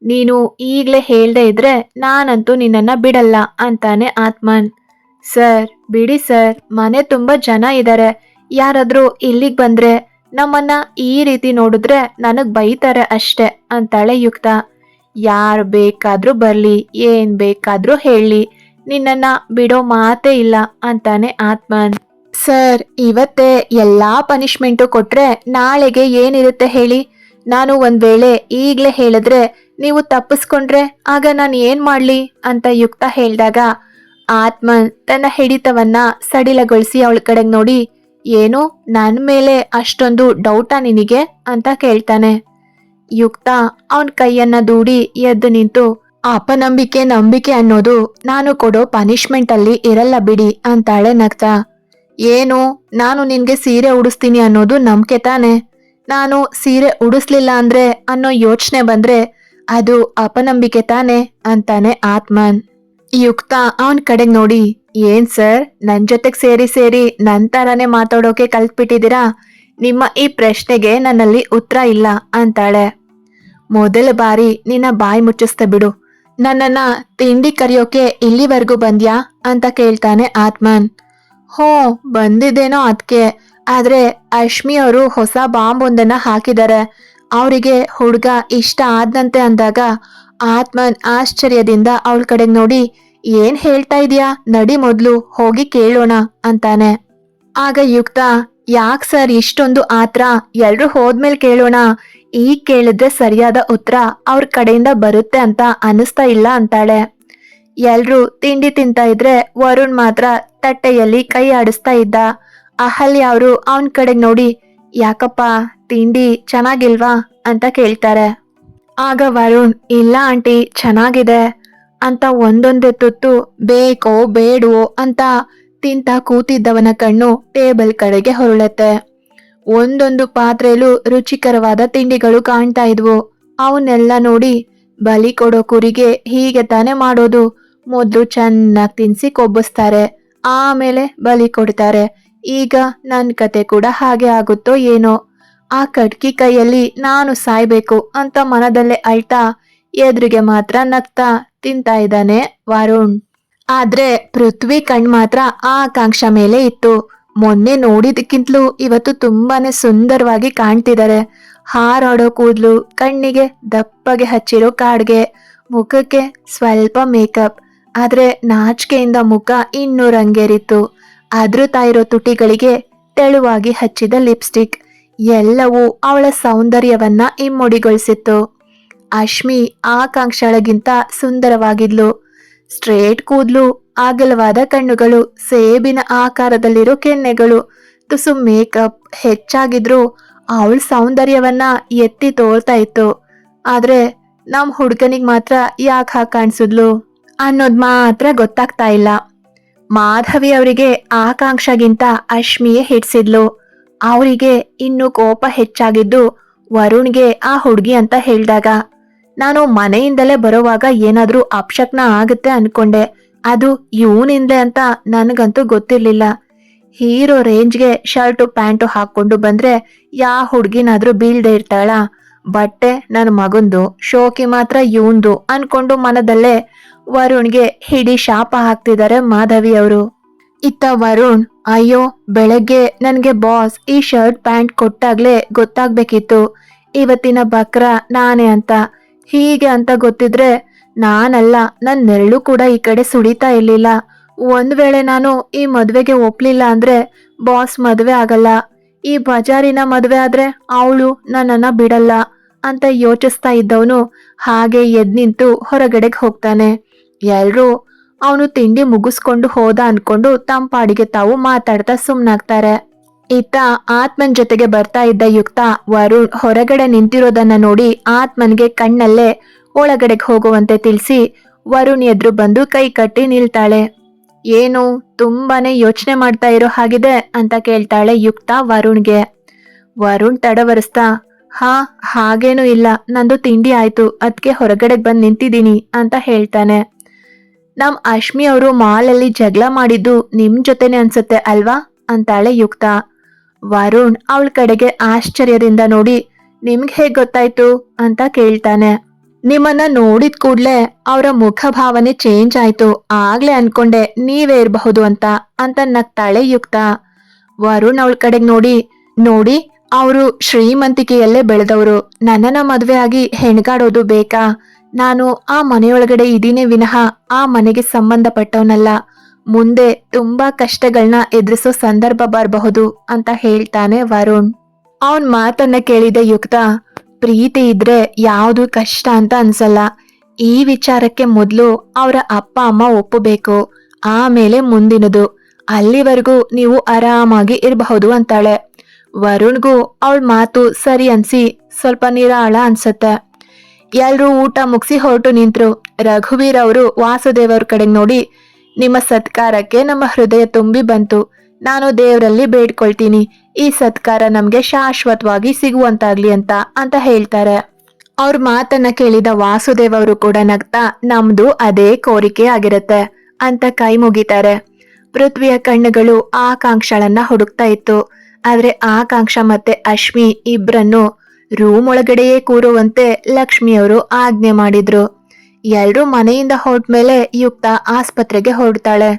ನೀನು ಈಗ್ಲೇ ಹೇಳ್ದೆ ಇದ್ರೆ ನಾನಂತೂ ನಿನ್ನನ್ನ ಬಿಡಲ್ಲ ಅಂತಾನೆ ಆತ್ಮನ್. ಸರ್ ಬಿಡಿ ಸರ್, ಮನೆ ತುಂಬಾ ಜನ ಇದ್ದಾರೆ, ಯಾರಾದ್ರೂ ಇಲ್ಲಿಗ್ ಬಂದ್ರೆ ನಮ್ಮನ್ನ ಈ ರೀತಿ ನೋಡಿದ್ರೆ ನನಗ್ ಬೈತಾರೆ ಅಷ್ಟೆ ಅಂತಾಳೆ ಯುಕ್ತ. ಯಾರು ಬೇಕಾದ್ರೂ ಬರ್ಲಿ, ಏನ್ ಬೇಕಾದ್ರೂ ಹೇಳಿ, ನಿನ್ನನ್ನ ಬಿಡೋ ಮಾತೇ ಇಲ್ಲ ಅಂತಾನೆ ಆತ್ಮನ್. ಸರ್ ಇವತ್ತೇ ಎಲ್ಲಾ ಪನಿಷ್ಮೆಂಟು ಕೊಟ್ರೆ ನಾಳೆಗೆ ಏನಿರುತ್ತೆ ಹೇಳಿ, ನಾನು ಒಂದ್ ವೇಳೆ ಈಗ್ಲೇ ಹೇಳಿದ್ರೆ ನೀವು ತಪ್ಪಿಸ್ಕೊಂಡ್ರೆ ಆಗ ನಾನು ಏನ್ ಮಾಡ್ಲಿ ಅಂತ ಯುಕ್ತ ಹೇಳ್ದಾಗ ಆತ್ಮನ್ ತನ್ನ ಹಿಡಿತವನ್ನ ಸಡಿಲಗೊಳಿಸಿ ಅವಳ ಕಡೆಗೆ ನೋಡಿ, ಏನು ನನ್ ಮೇಲೆ ಅಷ್ಟೊಂದು ಡೌಟಾ ನಿನಗೆ ಅಂತ ಕೇಳ್ತಾನೆ. ಯುಕ್ತ ಅವನ್ ಕೈಯನ್ನ ದೂಡಿ ಎದ್ದು ನಿಂತು, ಅಪನಂಬಿಕೆ ನಂಬಿಕೆ ಅನ್ನೋದು ನಾನು ಕೊಡೋ ಪನಿಷ್ಮೆಂಟ್ ಅಲ್ಲಿ ಇರಲ್ಲ ಬಿಡಿ ಅಂತಾಳೆ ನಗ್ತಾ. ಏನು, ನಾನು ನಿನ್ಗೆ ಸೀರೆ ಉಡಿಸ್ತೀನಿ ಅನ್ನೋದು ನಂಬಿಕೆ ತಾನೆ, ನಾನು ಸೀರೆ ಉಡಿಸ್ಲಿಲ್ಲ ಅಂದ್ರೆ ಅನ್ನೋ ಯೋಚನೆ ಬಂದ್ರೆ ಅದು ಅಪನಂಬಿಕೆ ತಾನೆ ಅಂತಾನೆ ಆತ್ಮನ್. ಯುಕ್ತ ಅವನ್ ಕಡೆಗ್ ನೋಡಿ, ಏನ್ ಸರ್ ನನ್ ಜೊತೆಗ್ ಸೇರಿ ಸೇರಿ ನನ್ ತರಾನೇ ಮಾತಾಡೋಕೆ ಕಲ್ತ್ಬಿಟ್ಟಿದ್ದೀರಾ, ನಿಮ್ಮ ಈ ಪ್ರಶ್ನೆಗೆ ನನ್ನಲ್ಲಿ ಉತ್ತರ ಇಲ್ಲ ಅಂತಾಳೆ. ಮೊದಲ ಬಾರಿ ನಿನ್ನ ಬಾಯಿ ಮುಚ್ಚಿಸ್ತ ಬಿಡು, ನನ್ನನ್ನ ತಿಂಡಿ ಕರಿಯೋಕೆ ಇಲ್ಲಿವರೆಗೂ ಬಂದ್ಯಾ ಅಂತ ಕೇಳ್ತಾನೆ ಆತ್ಮನ್. ಹೋ ಬಂದಿದ್ದೇನೋ ಅದ್ಕೆ, ಆದ್ರೆ ಅಶ್ಮಿ ಅವರು ಹೊಸ ಬಾಂಬ್ ಒಂದನ್ನ ಹಾಕಿದ್ದಾರೆ, ಅವರಿಗೆ ಹುಡ್ಗ ಇಷ್ಟ ಆದ್ನಂತೆ ಅಂದಾಗ ಆತ್ಮನ್ ಆಶ್ಚರ್ಯದಿಂದ ಅವಳ ಕಡೆಗೆ ನೋಡಿ, ಏನ್ ಹೇಳ್ತಾ ಇದೀಯಾ, ನಡಿ ಮೊದ್ಲು ಹೋಗಿ ಕೇಳೋಣ ಅಂತಾನೆ. ಆಗ ಯುಕ್ತ, ಯಾಕ್ ಸರ್ ಇಷ್ಟೊಂದು ಆತ್ರ, ಎಲ್ರು ಹೋದ್ಮೇಲೆ ಕೇಳೋಣ, ಈಗ ಕೇಳಿದ್ರೆ ಸರಿಯಾದ ಉತ್ತರ ಅವ್ರ ಕಡೆಯಿಂದ ಬರುತ್ತೆ ಅಂತ ಅನಿಸ್ತಾ ಇಲ್ಲ ಅಂತಾಳೆ. ಎಲ್ರು ತಿಂಡಿ ತಿಂತಾ ಇದ್ರೆ ವರುಣ್ ಮಾತ್ರ ತಟ್ಟೆಯಲ್ಲಿ ಕೈ ಆಡಿಸ್ತಾ ಇದ್ದ. ಅಹಲ್ಯ ಅವರು ಅವನ್ ಕಡೆಗೆ ನೋಡಿ, ಯಾಕಪ್ಪ ತಿಂಡಿ ಚೆನ್ನಾಗಿಲ್ವಾ ಅಂತ ಕೇಳ್ತಾರೆ. ಆಗ ವರುಣ್, ಇಲ್ಲ ಆಂಟಿ ಚೆನ್ನಾಗಿದೆ ಅಂತ ಒಂದೊಂದೇ ತುತ್ತು ಬೇಕೋ ಬೇಡವೋ ಅಂತ ತಿಂತ ಕೂತಿದ್ದವನ ಕಣ್ಣು ಟೇಬಲ್ ಕಡೆಗೆ ಹೊರಳುತ್ತೆ. ಒಂದೊಂದು ಪಾತ್ರೆಯಲ್ಲೂ ರುಚಿಕರವಾದ ತಿಂಡಿಗಳು ಕಾಣ್ತಾ ಇದ್ವು. ಅವನ್ನೆಲ್ಲ ನೋಡಿ ಬಲಿ ಕೊಡೋ ಕುರಿಗೆ ಹೀಗೆ ತಾನೇ ಮಾಡೋದು, ಮೊದ್ಲು ಚೆನ್ನಾಗಿ ತಿನ್ಸಿ ಕೊಬ್ಬಿಸ್ತಾರೆ, ಆಮೇಲೆ ಬಲಿ ಕೊಡ್ತಾರೆ. ಈಗ ನನ್ ಕತೆ ಕೂಡ ಹಾಗೆ ಆಗುತ್ತೋ ಏನೋ. ಆ ಕಟ್ಕಿ ಕೈಯಲ್ಲಿ ನಾನು ಸಾಯ್ಬೇಕು ಅಂತ ಮನದಲ್ಲೇ ಅಳ್ತಾ ಎದುರಿಗೆ ಮಾತ್ರ ನಗ್ತಾ ತಿಂತಾ ಇದ್ದಾನೆ ವರುಣ್. ಆದ್ರೆ ಪೃಥ್ವಿ ಕಣ್ ಮಾತ್ರ ಆ ಆಕಾಂಕ್ಷ ಮೇಲೆ ಇತ್ತು. ಮೊನ್ನೆ ನೋಡಿದಕ್ಕಿಂತಲೂ ಇವತ್ತು ತುಂಬಾನೇ ಸುಂದರವಾಗಿ ಕಾಣ್ತಿದ್ದಾರೆ. ಹಾರಾಡೋ ಕೂದ್ಲು, ಕಣ್ಣಿಗೆ ದಪ್ಪಗೆ ಹಚ್ಚಿರೋ ಕಾಡ್ಗೆ, ಮುಖಕ್ಕೆ ಸ್ವಲ್ಪ ಮೇಕಪ್, ಆದ್ರೆ ನಾಚಿಕೆಯಿಂದ ಮುಖ ಇನ್ನೂ ರಂಗೇರಿತ್ತು. ಅದ್ರುತ್ತಾ ಇರೋ ತುಟಿಗಳಿಗೆ ತೆಳುವಾಗಿ ಹಚ್ಚಿದ ಲಿಪ್ಸ್ಟಿಕ್ ಎಲ್ಲವೂ ಅವಳ ಸೌಂದರ್ಯವನ್ನ ಇಮ್ಮಡಿಗೊಳಿಸಿತ್ತು. ಅಶ್ಮಿ ಆಕಾಂಕ್ಷಳಗಿಂತ ಸುಂದರವಾಗಿದ್ಲು. ಸ್ಟ್ರೇಟ್ ಕೂದ್ಲು, ಅಗಲವಾದ ಕಣ್ಣುಗಳು, ಸೇಬಿನ ಆಕಾರದಲ್ಲಿರೋ ಕೆನ್ನೆಗಳು, ತುಸು ಮೇಕಪ್ ಹೆಚ್ಚಾಗಿದ್ರು ಅವಳ ಸೌಂದರ್ಯವನ್ನ ಎತ್ತಿ ತೋರ್ತಾ ಇತ್ತು. ಆದ್ರೆ ನಮ್ ಹುಡ್ಗನಿಗ್ ಮಾತ್ರ ಯಾಕೆ ಹಾಗೆ ಕಾಣಿಸಿದ್ಲು ಅನ್ನೋದ್ ಮಾತ್ರ ಗೊತ್ತಾಗ್ತಾ ಇಲ್ಲ. ಮಾಧವಿ ಅವರಿಗೆ ಆಕಾಂಕ್ಷಗಿಂತ ಅಶ್ಮಿಯೇ ಹಿಡ್ಸಿದ್ಲು. ಅವರಿಗೆ ಇನ್ನು ಕೋಪ ಹೆಚ್ಚಾಗಿದ್ದು ವರುಣ್ಗೆ ಆ ಹುಡ್ಗಿ ಅಂತ ಹೇಳಿದಾಗ. ನಾನು ಮನೆಯಿಂದಲೇ ಬರೋವಾಗ ಏನಾದ್ರೂ ಅಪಶಕ್ನ ಆಗುತ್ತೆ ಅನ್ಕೊಂಡೆ, ಅದು ಇವನಿಂದೆ ಅಂತ ನನಗಂತೂ ಗೊತ್ತಿರ್ಲಿಲ್ಲ. ಹೀರೋ ರೇಂಜ್ಗೆ ಶರ್ಟು ಪ್ಯಾಂಟು ಹಾಕೊಂಡು ಬಂದ್ರೆ ಯಾ ಹುಡ್ಗಿನಾದ್ರೂ ಬೀಳ್ದೆ ಇರ್ತಾಳ? ಬಟ್ಟೆ ನನ್ನ ಮಗಂದು, ಶೋಕಿ ಮಾತ್ರ ಇವಂದು ಅನ್ಕೊಂಡು ಮನದಲ್ಲೇ ವರುಣ್ಗೆ ಹಿಡಿ ಶಾಪ ಹಾಕ್ತಿದ್ದಾರೆ ಮಾಧವಿ ಅವರು. ಇತ್ತ ವರುಣ್, ಅಯ್ಯೋ ಬೆಳಗ್ಗೆ ನನ್ಗೆ ಬಾಸ್ ಈ ಶರ್ಟ್ ಪ್ಯಾಂಟ್ ಕೊಟ್ಟಾಗ್ಲೇ ಗೊತ್ತಾಗ್ಬೇಕಿತ್ತು ಇವತ್ತಿನ ಬಕ್ರ ನಾನೇ ಅಂತ. ಹೀಗೆ ಅಂತ ಗೊತ್ತಿದ್ರೆ ನಾನಲ್ಲ, ನನ್ ನೆರಳು ಕೂಡ ಈ ಕಡೆ ಸುಡಿತಾ ಇರ್ಲಿಲ್ಲ. ಒಂದ್ ವೇಳೆ ನಾನು ಈ ಮದ್ವೆಗೆ ಒಪ್ಲಿಲ್ಲ ಅಂದ್ರೆ ಬಾಸ್ ಮದ್ವೆ ಆಗಲ್ಲ, ಈ ಬಜಾರಿನ ಮದ್ವೆ ಆದ್ರೆ ಅವಳು ನನ್ನನ್ನ ಬಿಡಲ್ಲ ಅಂತ ಯೋಚಿಸ್ತಾ ಇದ್ದವನು ಹಾಗೆ ಎದ್ ನಿಂತು ಹೊರಗಡೆಗೆ ಹೋಗ್ತಾನೆ. ಎಲ್ರೂ ಅವನು ತಿಂಡಿ ಮುಗಿಸ್ಕೊಂಡು ಹೋದ ಅನ್ಕೊಂಡು ತಂಪಾಡಿಗೆ ತಾವು ಮಾತಾಡ್ತಾ ಸುಮ್ನಾಗ್ತಾರೆ. ಇತ್ತ ಆತ್ಮನ್ ಜೊತೆಗೆ ಬರ್ತಾ ಇದ್ದ ಯುಕ್ತ ವರುಣ್ ಹೊರಗಡೆ ನಿಂತಿರೋದನ್ನ ನೋಡಿ ಆತ್ಮನ್ಗೆ ಕಣ್ಣಲ್ಲೇ ಒಳಗಡೆಗೆ ಹೋಗುವಂತೆ ತಿಳಿಸಿ ವರುಣ್ ಎದುರು ಬಂದು ಕೈ ಕಟ್ಟಿ ನಿಲ್ತಾಳೆ. ಏನು ತುಂಬಾನೇ ಯೋಚನೆ ಮಾಡ್ತಾ ಇರೋ ಹಾಗಿದೆ ಅಂತ ಕೇಳ್ತಾಳೆ ಯುಕ್ತ ವರುಣ್ಗೆ. ವರುಣ್ ತಡವರಿಸ್ತಾ, ಹಾ ಹಾಗೇನೂ ಇಲ್ಲ, ನಂದು ತಿಂಡಿ ಆಯ್ತು, ಅದ್ಕೆ ಹೊರಗಡೆಗೆ ಬಂದು ನಿಂತಿದ್ದೀನಿ ಅಂತ ಹೇಳ್ತಾನೆ. ನಮ್ ಅಶ್ಮಿ ಅವರು ಮಾಲಲ್ಲಿ ಜಗಳ ಮಾಡಿದ್ದು ನಿಮ್ ಜೊತೆನೆ ಅನ್ಸುತ್ತೆ ಅಲ್ವಾ ಅಂತಾಳೆ ಯುಕ್ತ. ವರುಣ್ ಅವಳ ಕಡೆಗೆ ಆಶ್ಚರ್ಯದಿಂದ ನೋಡಿ, ನಿಮ್ಗೆ ಹೇಗ್ ಗೊತ್ತಾಯ್ತು ಅಂತ ಕೇಳ್ತಾನೆ. ನಿಮ್ಮನ್ನ ನೋಡಿದ ಕೂಡ್ಲೆ ಅವರ ಮುಖ ಭಾವನೆ ಚೇಂಜ್ ಆಯ್ತು, ಆಗ್ಲೇ ಅನ್ಕೊಂಡೆ ನೀವೇ ಇರಬಹುದು ಅಂತ ನಗ್ತಾಳೆ ಯುಕ್ತ. ವರುಣ್ ಅವಳ ಕಡೆಗೆ ನೋಡಿ ಅವರು ಶ್ರೀಮಂತಿಕೆಯಲ್ಲೇ ಬೆಳೆದವರು, ನನ್ನನ್ನ ಮದ್ವೆ ಆಗಿ ಹೆಣ್ಗಾಡೋದು ಬೇಕಾ? ನಾನು ಆ ಮನೆಯೊಳಗಡೆ ಇದೀನೇ ವಿನಃ ಆ ಮನೆಗೆ ಸಂಬಂಧಪಟ್ಟವನಲ್ಲ. ಮುಂದೆ ತುಂಬಾ ಕಷ್ಟಗಳನ್ನ ಎದುರಿಸೋ ಸಂದರ್ಭ ಬರಬಹುದು ಅಂತ ಹೇಳ್ತಾನೆ ವರುಣ್. ಅವನ್ ಮಾತನ್ನ ಕೇಳಿದ ಯುಕ್ತ, ಪ್ರೀತಿ ಇದ್ರೆ ಯಾವುದು ಕಷ್ಟ ಅಂತ ಅನ್ಸಲ್ಲ. ಈ ವಿಚಾರಕ್ಕೆ ಮೊದ್ಲು ಅವರ ಅಪ್ಪ ಅಮ್ಮ ಒಪ್ಪಬೇಕು, ಆಮೇಲೆ ಮುಂದಿನದು. ಅಲ್ಲಿವರೆಗೂ ನೀವು ಆರಾಮಾಗಿ ಇರಬಹುದು ಅಂತಾಳೆ. ವರುಣ್ಗೂ ಅವಳ ಮಾತು ಸರಿ ಅನ್ಸಿ ಸ್ವಲ್ಪ ನಿರಾಳ ಅನ್ಸತ್ತೆ. ಎಲ್ರೂ ಊಟ ಮುಗಿಸಿ ಹೊರಟು ನಿಂತ್ರು. ರಘುವೀರ್ ಅವರು ವಾಸುದೇವ್ ಅವ್ರ ಕಡೆಗೆ ನೋಡಿ, ನಿಮ್ಮ ಸತ್ಕಾರಕ್ಕೆ ನಮ್ಮ ಹೃದಯ ತುಂಬಿ ಬಂತು. ನಾನು ದೇವರಲ್ಲಿ ಬೇಡ್ಕೊಳ್ತೀನಿ, ಈ ಸತ್ಕಾರ ನಮ್ಗೆ ಶಾಶ್ವತವಾಗಿ ಸಿಗುವಂತಾಗ್ಲಿ ಅಂತ ಹೇಳ್ತಾರೆ. ಅವ್ರ ಮಾತನ್ನ ಕೇಳಿದ ವಾಸುದೇವ್ ಅವರು ಕೂಡ ನಗ್ತಾ, ನಮ್ದು ಅದೇ ಕೋರಿಕೆ ಆಗಿರತ್ತೆ ಅಂತ ಕೈ ಮುಗಿತಾರೆ. ಪೃಥ್ವಿಯ ಕಣ್ಣುಗಳು ಆಕಾಂಕ್ಷಳನ್ನ ಹುಡುಕ್ತಾ ಇತ್ತು. ಆದ್ರೆ ಆಕಾಂಕ್ಷ ಮತ್ತೆ ಅಶ್ಮಿ ಇಬ್ರನ್ನು ರೂಮ್ ಒಳಗಡೆಯೇ ಕೂರುವಂತೆ ಲಕ್ಷ್ಮಿಯವರು ಆಜ್ಞೆ ಮಾಡಿದ್ರು. ಎಲ್ರೂ ಮನೆಯಿಂದ ಹೊರಟ್ಮೇಲೆ ಯುಕ್ತ ಆಸ್ಪತ್ರೆಗೆ ಹೊರಡ್ತಾಳೆ.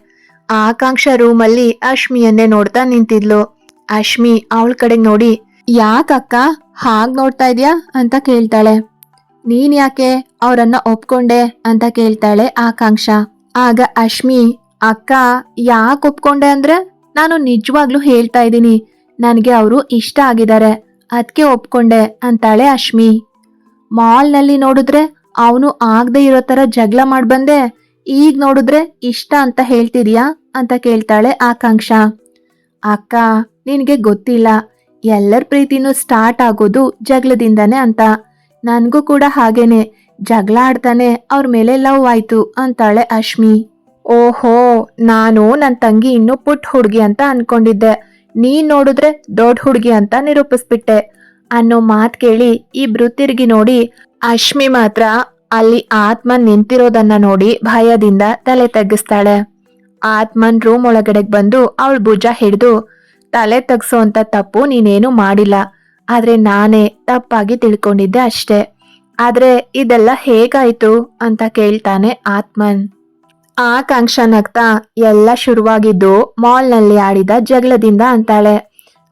ಆಕಾಂಕ್ಷ ರೂಮಲ್ಲಿ ಅಶ್ಮಿಯನ್ನೇ ನೋಡ್ತಾ ನಿಂತಿದ್ಲು. ಅಶ್ಮಿ ಅವಳ ಕಡೆ ನೋಡಿ, ಯಾಕಕ್ಕ ಹಾಗ್ ನೋಡ್ತಾ ಇದ್ಯಾ ಅಂತ ಕೇಳ್ತಾಳೆ. ನೀನ್ ಯಾಕೆ ಅವರನ್ನ ಒಪ್ಕೊಂಡೆ ಅಂತ ಕೇಳ್ತಾಳೆ ಆಕಾಂಕ್ಷ. ಆಗ ಅಶ್ಮಿ, ಅಕ್ಕ ಯಾಕೆ ಒಪ್ಕೊಂಡೆ ಅಂದ್ರೆ ನಾನು ನಿಜವಾಗ್ಲೂ ಹೇಳ್ತಾ ಇದ್ದೀನಿ, ನನ್ಗೆ ಅವರು ಇಷ್ಟ ಆಗಿದ್ದಾರೆ, ಅದಕ್ಕೆ ಒಪ್ಕೊಂಡೆ ಅಂತಾಳೆ ಅಶ್ಮಿ. ಮಾಲ್ನಲ್ಲಿ ನೋಡಿದ್ರೆ ಅವನು ಆಗದೆ ಇರೋ ತರ ಜಗಳ ಮಾಡ್ಬಂದೆ, ಈಗ ನೋಡಿದ್ರೆ ಇಷ್ಟ ಅಂತ ಹೇಳ್ತಿದ್ಯಾ ಅಂತ ಕೇಳ್ತಾಳೆ ಆಕಾಂಕ್ಷ. ಅಕ್ಕ ನಿನ್ಗೆ ಗೊತ್ತಿಲ್ಲ, ಎಲ್ಲರ ಪ್ರೀತಿನೂ ಸ್ಟಾರ್ಟ್ ಆಗೋದು ಜಗಳದಿಂದಾನೆ ಅಂತ. ನನ್ಗೂ ಕೂಡ ಹಾಗೇನೆ ಜಗಳ ಆಡ್ತಾನೆ ಅವ್ರ ಮೇಲೆ ಲವ್ ಆಯ್ತು ಅಂತಾಳೆ ಅಶ್ಮಿ. ಓಹೋ, ನಾನು ನನ್ ತಂಗಿ ಇನ್ನು ಪುಟ್ಟ ಹುಡುಗಿ ಅಂತ ಅನ್ಕೊಂಡಿದ್ದೆ, ನೀನ್ ನೋಡಿದ್ರೆ ದೊಡ್ಡ ಹುಡುಗಿ ಅಂತ ನಿರೂಪಿಸ್ಬಿಟ್ಟೆ ಅನ್ನೋ ಮಾತ್ ಕೇಳಿ ಇಬ್ರು ತಿರುಗಿ ನೋಡಿ ಅಶ್ಮಿ ಮಾತ್ರ ಅಲ್ಲಿ ಆತ್ಮನ್ ನಿಂತಿರೋದನ್ನ ನೋಡಿ ಭಯದಿಂದ ತಲೆ ತಗ್ಗಿಸ್ತಾಳೆ. ಆತ್ಮನ್ ರೂಮ್ ಒಳಗಡೆಗ್ ಬಂದು ಅವಳ ಭುಜ ಹಿಡಿದು, ತಲೆ ತಗ್ಸೋ ಅಂತ ತಪ್ಪು ನೀನೇನು ಮಾಡಿಲ್ಲ, ಆದ್ರೆ ನಾನೇ ತಪ್ಪಾಗಿ ತಿಳ್ಕೊಂಡಿದ್ದೆ ಅಷ್ಟೇ. ಆದ್ರೆ ಇದೆಲ್ಲ ಹೇಗಾಯ್ತು ಅಂತ ಕೇಳ್ತಾನೆ ಆತ್ಮನ್. ಆಕಾಂಕ್ಷ ನಗ್ತಾ, ಎಲ್ಲ ಶುರುವಾಗಿದ್ದು ಮಾಲ್ನಲ್ಲಿ ಆಡಿದ ಜಗಳದಿಂದ ಅಂತಾಳೆ.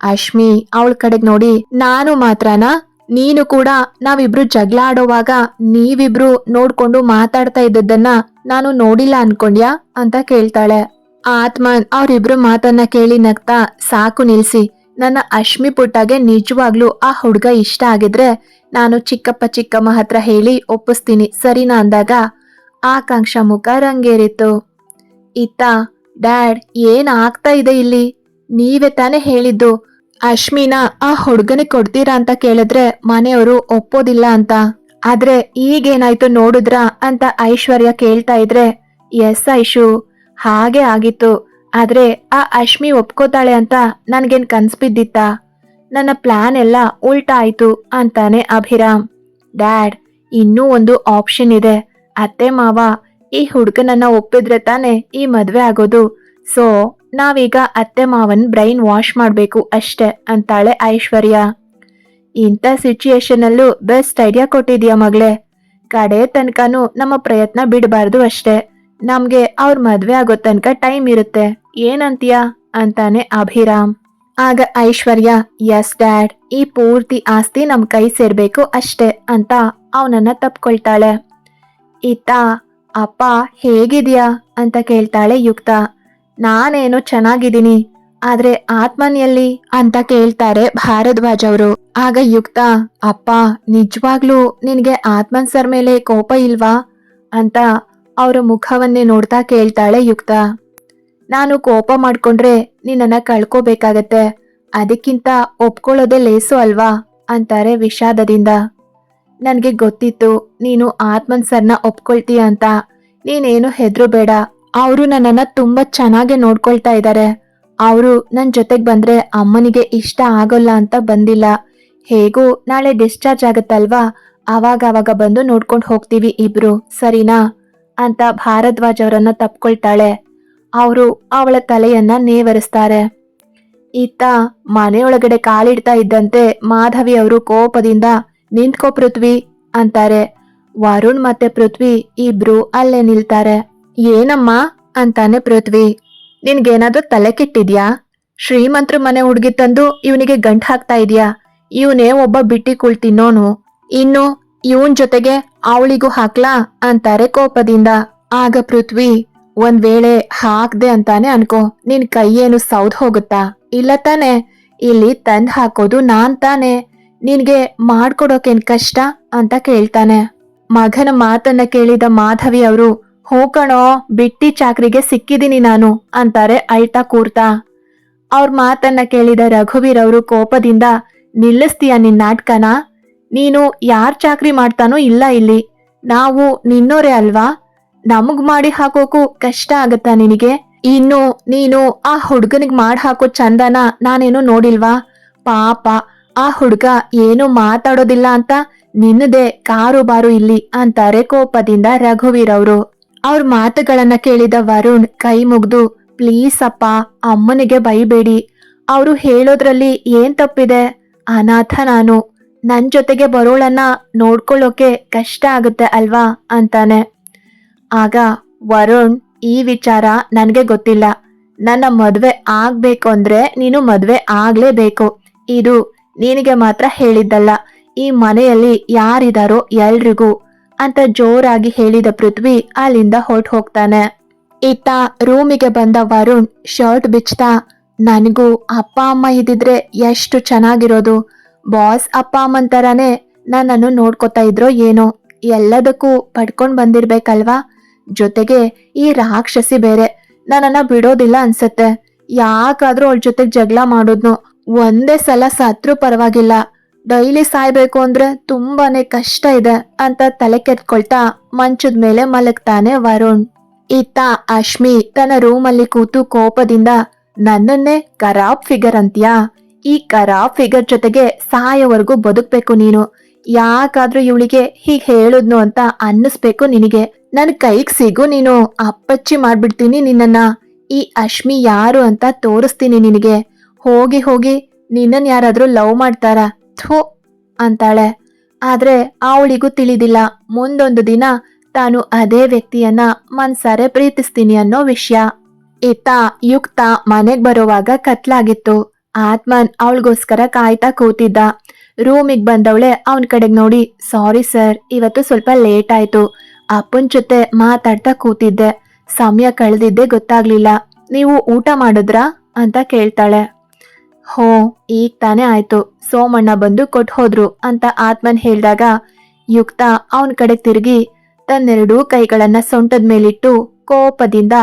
ಅಶ್ಮಿ ಅವಳ ಕಡೆಗ್ ನೋಡಿ, ನಾನು ಮಾತ್ರನಾ? ನೀನು ಕೂಡ ನಾವಿಬ್ರು ಜಗಳ ಆಡೋವಾಗ ನೀವಿಬ್ರು ನೋಡ್ಕೊಂಡು ಮಾತಾಡ್ತಾ ಇದ್ದದ್ದನ್ನ ನಾನು ನೋಡಿಲ್ಲ ಅನ್ಕೊಂಡ್ಯಾ ಅಂತ ಕೇಳ್ತಾಳೆ. ಆತ್ಮನ್ ಅವ್ರಿಬ್ರು ಮಾತನ್ನ ಕೇಳಿ ನಗ್ತಾ, ಸಾಕು ನಿಲ್ಸಿ, ನನ್ನ ಅಶ್ಮಿ ಪುಟ್ಟಗೆ ನಿಜವಾಗ್ಲೂ ಆ ಹುಡ್ಗ ಇಷ್ಟ ಆಗಿದ್ರೆ ನಾನು ಚಿಕ್ಕಪ್ಪ ಚಿಕ್ಕಮ್ಮ ಹತ್ರ ಹೇಳಿ ಒಪ್ಪಿಸ್ತೀನಿ, ಸರಿನಾ ಅಂದಾಗ ಆಕಾಂಕ್ಷ ಮುಖ ರಂಗೇರಿತ್ತು. ಇತ್ತ, ಡ್ಯಾಡ್ ಏನ್ ಆಗ್ತಾ ಇದೆ ಇಲ್ಲಿ? ನೀವೇ ತಾನೇ ಹೇಳಿದ್ದು ಅಶ್ಮಿನ ಆ ಹುಡ್ಗನಿಗೆ ಕೊಡ್ತೀರಾ ಅಂತ ಕೇಳಿದ್ರೆ ಮನೆಯವರು ಒಪ್ಪೋದಿಲ್ಲ ಅಂತ. ಆದ್ರೆ ಈಗೇನಾಯ್ತು ನೋಡಿದ್ರ ಅಂತ ಐಶ್ವರ್ಯ ಕೇಳ್ತಾ ಇದ್ರೆ, ಎಸ್ ಐಶು, ಹಾಗೆ ಆಗಿತ್ತು. ಆದ್ರೆ ಆ ಅಶ್ಮಿ ಒಪ್ಕೋತಾಳೆ ಅಂತ ನನ್ಗೇನ್ ಕನ್ಸ್ ಬಿದ್ದಿತ್ತ? ನನ್ನ ಪ್ಲಾನ್ ಎಲ್ಲ ಉಲ್ಟಾ ಆಯ್ತು ಅಂತಾನೆ ಅಭಿರಾಮ್. ಡ್ಯಾಡ್, ಇನ್ನೂ ಒಂದು ಆಪ್ಷನ್ ಇದೆ. ಅತ್ತೆ ಮಾವ ಈ ಹುಡ್ಗನನ್ನ ಒಪ್ಪಿದ್ರೆ ತಾನೆ ಈ ಮದ್ವೆ ಆಗೋದು. ಸೊ ನಾವೀಗ ಅತ್ತೆ ಮಾವನ್ ಬ್ರೈನ್ ವಾಶ್ ಮಾಡ್ಬೇಕು ಅಷ್ಟೆ ಅಂತಾಳೆ ಐಶ್ವರ್ಯ. ಇಂಥ ಸಿಚುಯೇಷನ್ ಅಲ್ಲೂ ಬೆಸ್ಟ್ ಐಡಿಯಾ ಕೊಟ್ಟಿದ್ಯಾ ಮಗಳೇ. ಕಡೆ ತನಕನೂ ನಮ್ಮ ಪ್ರಯತ್ನ ಬಿಡಬಾರ್ದು ಅಷ್ಟೆ. ನಮ್ಗೆ ಅವ್ರ ಮದ್ವೆ ಆಗೋ ತನಕ ಟೈಮ್ ಇರುತ್ತೆ, ಏನಂತೀಯಾ ಅಂತಾನೆ ಅಭಿರಾಮ್. ಆಗ ಐಶ್ವರ್ಯ, ಎಸ್ ಡ್ಯಾಡ್, ಈ ಪೂರ್ತಿ ಆಸ್ತಿ ನಮ್ ಕೈ ಸೇರ್ಬೇಕು ಅಷ್ಟೆ ಅಂತ ಅವನನ್ನ ತಪ್ಕೊಳ್ತಾಳೆ. ಇತ್ತ, ಅಪ್ಪ ಹೇಗಿದ್ಯಾ ಅಂತ ಕೇಳ್ತಾಳೆ ಯುಕ್ತ. ನಾನೇನು ಚೆನ್ನಾಗಿದ್ದೀನಿ, ಆದ್ರೆ ಆತ್ಮನ್ ಎಲ್ಲಿ ಅಂತ ಕೇಳ್ತಾರೆ ಭಾರದ್ವಾಜ್ ಅವರು. ಆಗ ಯುಕ್ತ, ಅಪ್ಪ ನಿಜವಾಗ್ಲೂ ನಿನ್ಗೆ ಆತ್ಮನ್ ಸರ್ ಮೇಲೆ ಕೋಪ ಇಲ್ವಾ ಅಂತ ಅವರ ಮುಖವನ್ನೇ ನೋಡ್ತಾ ಕೇಳ್ತಾಳೆ ಯುಕ್ತ. ನಾನು ಕೋಪ ಮಾಡ್ಕೊಂಡ್ರೆ ನಿನ್ನನ್ನ ಕಳ್ಕೋಬೇಕಾಗತ್ತೆ, ಅದಕ್ಕಿಂತ ಒಪ್ಕೊಳ್ಳೋದೇ ಲೇಸು ಅಲ್ವಾ ಅಂತಾರೆ ವಿಷಾದದಿಂದ. ನನ್ಗೆ ಗೊತ್ತಿತ್ತು ನೀನು ಆತ್ಮನ್ ಸರ್ನ ಒಪ್ಕೊಳ್ತೀಯ ಅಂತ. ನೀನೇನು ಹೆದ್ರು ಬೇಡ, ಅವರು ನನ್ನನ್ನ ತುಂಬಾ ಚೆನ್ನಾಗಿ ನೋಡ್ಕೊಳ್ತಾ ಇದ್ದಾರೆ. ಅವರು ನನ್ ಜೊತೆಗ್ ಬಂದ್ರೆ ಅಮ್ಮನಿಗೆ ಇಷ್ಟ ಆಗೋಲ್ಲ ಅಂತ ಬಂದಿಲ್ಲ. ಹೇಗೂ ನಾಳೆ ಡಿಸ್ಚಾರ್ಜ್ ಆಗತ್ತಲ್ವಾ, ಅವಾಗ ಬಂದು ನೋಡ್ಕೊಂಡು ಹೋಗ್ತೀವಿ ಇಬ್ರು, ಸರಿನಾ ಅಂತ ಭಾರದ್ವಾಜ್ ಅವರನ್ನ ತಪ್ಕೊಳ್ತಾಳೆ. ಅವರು ಅವಳ ತಲೆಯನ್ನ ನೇವರಿಸ್ತಾರೆ. ಇತ್ತ ಮನೆಯೊಳಗಡೆ ಕಾಲಿಡ್ತಾ ಇದ್ದಂತೆ ಮಾಧವಿ ಅವರು ಕೋಪದಿಂದ, ನಿಂತ್ಕೋ ಪೃಥ್ವಿ ಅಂತಾರೆ. ವರುಣ್ ಮತ್ತೆ ಪೃಥ್ವಿ ಇಬ್ರು ಅಲ್ಲೇ ನಿಲ್ತಾರೆ. ಏನಮ್ಮ ಅಂತಾನೆ ಪೃಥ್ವಿ. ನಿನ್ಗೇನಾದ್ರೂ ತಲೆ ಕೆಟ್ಟಿದ್ಯಾ? ಶ್ರೀಮಂತ್ರ ಮನೆ ಹುಡ್ಗಿ ತಂದು ಇವನಿಗೆ ಗಂಟ್ ಹಾಕ್ತಾ ಇದ್ಯಾ? ಇವನೇ ಒಬ್ಬ ಬಿಟ್ಟಿ ಕುಳ್ ತಿನ್ನೋನು, ಇನ್ನು ಇವನ್ ಜೊತೆಗೆ ಅವಳಿಗೂ ಹಾಕ್ಲಾ ಅಂತಾರೆ ಕೋಪದಿಂದ. ಆಗ ಪೃಥ್ವಿ, ಒಂದ್ ವೇಳೆ ಹಾಕ್ದೆ ಅಂತಾನೆ ಅನ್ಕೋ, ನಿನ್ ಕೈಯೇನು ಸೌದ್ ಹೋಗುತ್ತಾ? ಇಲ್ಲ ತಾನೆ, ಇಲ್ಲಿ ತಂದ್ ಹಾಕೋದು ನಾನ್ ತಾನೆ, ನಿನ್ಗೆ ಮಾಡ್ಕೊಡೋಕೇನ್ ಕಷ್ಟ ಅಂತ ಕೇಳ್ತಾನೆ. ಮಗನ ಮಾತನ್ನ ಕೇಳಿದ ಮಾಧವಿ ಅವರು, ಹೂ ಕಣೋ, ಬಿಟ್ಟಿ ಚಾಕ್ರಿಗೆ ಸಿಕ್ಕಿದೀನಿ ನಾನು ಅಂತಾರೆ ಅಳ್ತಾ ಕೂರ್ತಾ. ಅವ್ರ ಮಾತನ್ನ ಕೇಳಿದ ರಘುವೀರ್ ಅವರು ಕೋಪದಿಂದ, ನಿಲ್ಲಿಸ್ತೀಯ ನಿನ್ ನಾಟ್ಕನ? ನೀನು ಯಾರ್ ಚಾಕ್ರಿ ಮಾಡ್ತಾನೋ ಇಲ್ಲ ಇಲ್ಲಿ, ನಾವು ನಿನ್ನೋರೇ ಅಲ್ವಾ? ನಮಗ್ ಮಾಡಿ ಹಾಕೋಕು ಕಷ್ಟ ಆಗತ್ತಾ ನಿನಗೆ? ಇನ್ನು ನೀನು ಆ ಹುಡ್ಗನಿಗ್ ಮಾಡ್ ಹಾಕೋ ಚಂದನ ನಾನೇನು ನೋಡಿಲ್ವಾ? ಪಾಪ ಆ ಹುಡ್ಗ ಏನು ಮಾತಾಡೋದಿಲ್ಲ ಅಂತ ನಿನ್ನದೇ ಕಾರುಬಾರು ಇಲ್ಲಿ ಅಂತಾರೆ ಕೋಪದಿಂದ ರಘುವೀರ್ ಅವರು. ಅವ್ರ ಮಾತುಗಳನ್ನ ಕೇಳಿದ ವರುಣ್ ಕೈ ಮುಗ್ದು, ಪ್ಲೀಸ್ ಅಪ್ಪ, ಅಮ್ಮನಿಗೆ ಬೈಬೇಡಿ, ಅವರು ಹೇಳೋದ್ರಲ್ಲಿ ಏನ್ ತಪ್ಪಿದೆ? ಅನಾಥ ನಾನು, ನನ್ ಜೊತೆಗೆ ಬರೋಳನ್ನ ನೋಡ್ಕೊಳ್ಳೋಕೆ ಕಷ್ಟ ಆಗುತ್ತೆ ಅಲ್ವಾ ಅಂತಾನೆ. ಆಗ ವರುಣ್, ಈ ವಿಚಾರ ನನ್ಗೆ ಗೊತ್ತಿಲ್ಲ, ನನ್ನ ಮದ್ವೆ ಆಗ್ಬೇಕು ಅಂದ್ರೆ ನೀನು ಮದ್ವೆ ಆಗ್ಲೇಬೇಕು, ಇದು ನಿನಗೆ ಮಾತ್ರ ಹೇಳಿದ್ದಲ್ಲ, ಈ ಮನೆಯಲ್ಲಿ ಯಾರಿದಾರೋ ಎಲ್ರಿಗೂ ಅಂತ ಜೋರಾಗಿ ಹೇಳಿದ ಪೃಥ್ವಿ ಅಲ್ಲಿಂದ ಹೊರಟು ಹೋಗ್ತಾನೆ. ಇತ್ತ ರೂಮಿಗೆ ಬಂದ ವರುಣ್ ಶರ್ಟ್ ಬಿಚ್ತಾ, ನನಗೂ ಅಪ್ಪ ಅಮ್ಮ ಇದ್ದಿದ್ರೆ ಎಷ್ಟು ಚೆನ್ನಾಗಿರೋದು, ಬಾಸ್ ಅಪ್ಪ ಅಮ್ಮನ್ ತರಾನೇ ನನ್ನನ್ನು ನೋಡ್ಕೊತಾ ಇದ್ರೋ ಏನೋ, ಎಲ್ಲದಕ್ಕೂ ಪಡ್ಕೊಂಡ್ ಬಂದಿರ್ಬೇಕಲ್ವಾ? ಜೊತೆಗೆ ಈ ರಾಕ್ಷಸಿ ಬೇರೆ ನನ್ನನ್ನ ಬಿಡೋದಿಲ್ಲ ಅನ್ಸತ್ತೆ, ಯಾಕಾದ್ರೂ ಅವಳ ಜೊತೆ ಜಗಳ ಮಾಡೋದ್ನು, ಒಂದೇ ಸಲ ಸತ್ರು ಪರವಾಗಿಲ್ಲ, ಡೈಲಿ ಸಾಯ್ಬೇಕು ಅಂದ್ರೆ ತುಂಬಾನೇ ಕಷ್ಟ ಇದೆ ಅಂತ ತಲೆ ಕೆತ್ಕೊಳ್ತಾ ಮಂಚದ ಮೇಲೆ ಮಲಗ್ತಾನೆ ವರುಣ್. ಇತ್ತ ಅಶ್ಮಿ ತನ್ನ ರೂಮಲ್ಲಿ ಕೂತು ಕೋಪದಿಂದ, ನನ್ನನ್ನೇ ಖರಾಬ್ ಫಿಗರ್ ಅಂತ್ಯಾ? ಈ ಖರಾಬ್ ಫಿಗರ್ ಜೊತೆಗೆ ಸಾಯೋವರೆಗೂ ಬದುಕ್ಬೇಕು ನೀನು, ಯಾಕಾದ್ರೂ ಇವಳಿಗೆ ಹೀಗೆ ಹೇಳಿದ್ನು ಅಂತ ಅನ್ನಿಸ್ಬೇಕು ನಿನಗೆ. ನನ್ ಕೈಗ್ ಸಿಗು ನೀನು, ಅಪ್ಪಚ್ಚಿ ಮಾಡ್ಬಿಡ್ತೀನಿ ನಿನ್ನನ್ನ. ಈ ಅಶ್ಮಿ ಯಾರು ಅಂತ ತೋರಿಸ್ತೀನಿ ನಿನಗೆ. ಹೋಗಿ ಹೋಗಿ ನಿನ್ನನ್ ಯಾರಾದ್ರೂ ಲವ್ ಮಾಡ್ತಾರ? ಥೂ ಅಂತಾಳೆ. ಆದ್ರೆ ಅವಳಿಗೂ ತಿಳಿದಿಲ್ಲ ಮುಂದೊಂದು ದಿನ ತಾನು ಅದೇ ವ್ಯಕ್ತಿಯನ್ನ ಮನ್ಸಾರೆ ಪ್ರೀತಿಸ್ತೀನಿ ಅನ್ನೋ ವಿಷಯ. ಇತ್ತ ಯುಕ್ತ ಮನೆಗ್ ಬರೋವಾಗ ಕತ್ಲಾಗಿತ್ತು. ಆತ್ಮನ್ ಅವಳಿಗೋಸ್ಕರ ಕಾಯ್ತಾ ಕೂತಿದ್ದ. ರೂಮಿಗ್ ಬಂದವಳೆ ಅವನ್ ಕಡೆಗ್ ನೋಡಿ, ಸಾರಿ ಸರ್, ಇವತ್ತು ಸ್ವಲ್ಪ ಲೇಟ್ ಆಯ್ತು. ಅಪ್ಪನ್ ಜೊತೆ ಮಾತಾಡ್ತಾ ಕೂತಿದ್ದೆ, ಸಮಯ ಕಳೆದಿದ್ದೆ ಗೊತ್ತಾಗ್ಲಿಲ್ಲ. ನೀವು ಊಟ ಮಾಡಿದ್ರಾ ಅಂತ ಕೇಳ್ತಾಳೆ. ಹೋ, ಈಗ ತಾನೇ ಆಯ್ತು, ಸೋಮಣ್ಣ ಬಂದು ಕೊಟ್ಟು ಹೋದ್ರು ಅಂತ ಆತ್ಮನ್ ಹೇಳ್ದಾಗ ಯುಕ್ತ ಅವನ್ ಕಡೆ ತಿರುಗಿ ತನ್ನೆರಡೂ ಕೈಗಳನ್ನ ಸೊಂಟದ ಮೇಲಿಟ್ಟು ಕೋಪದಿಂದ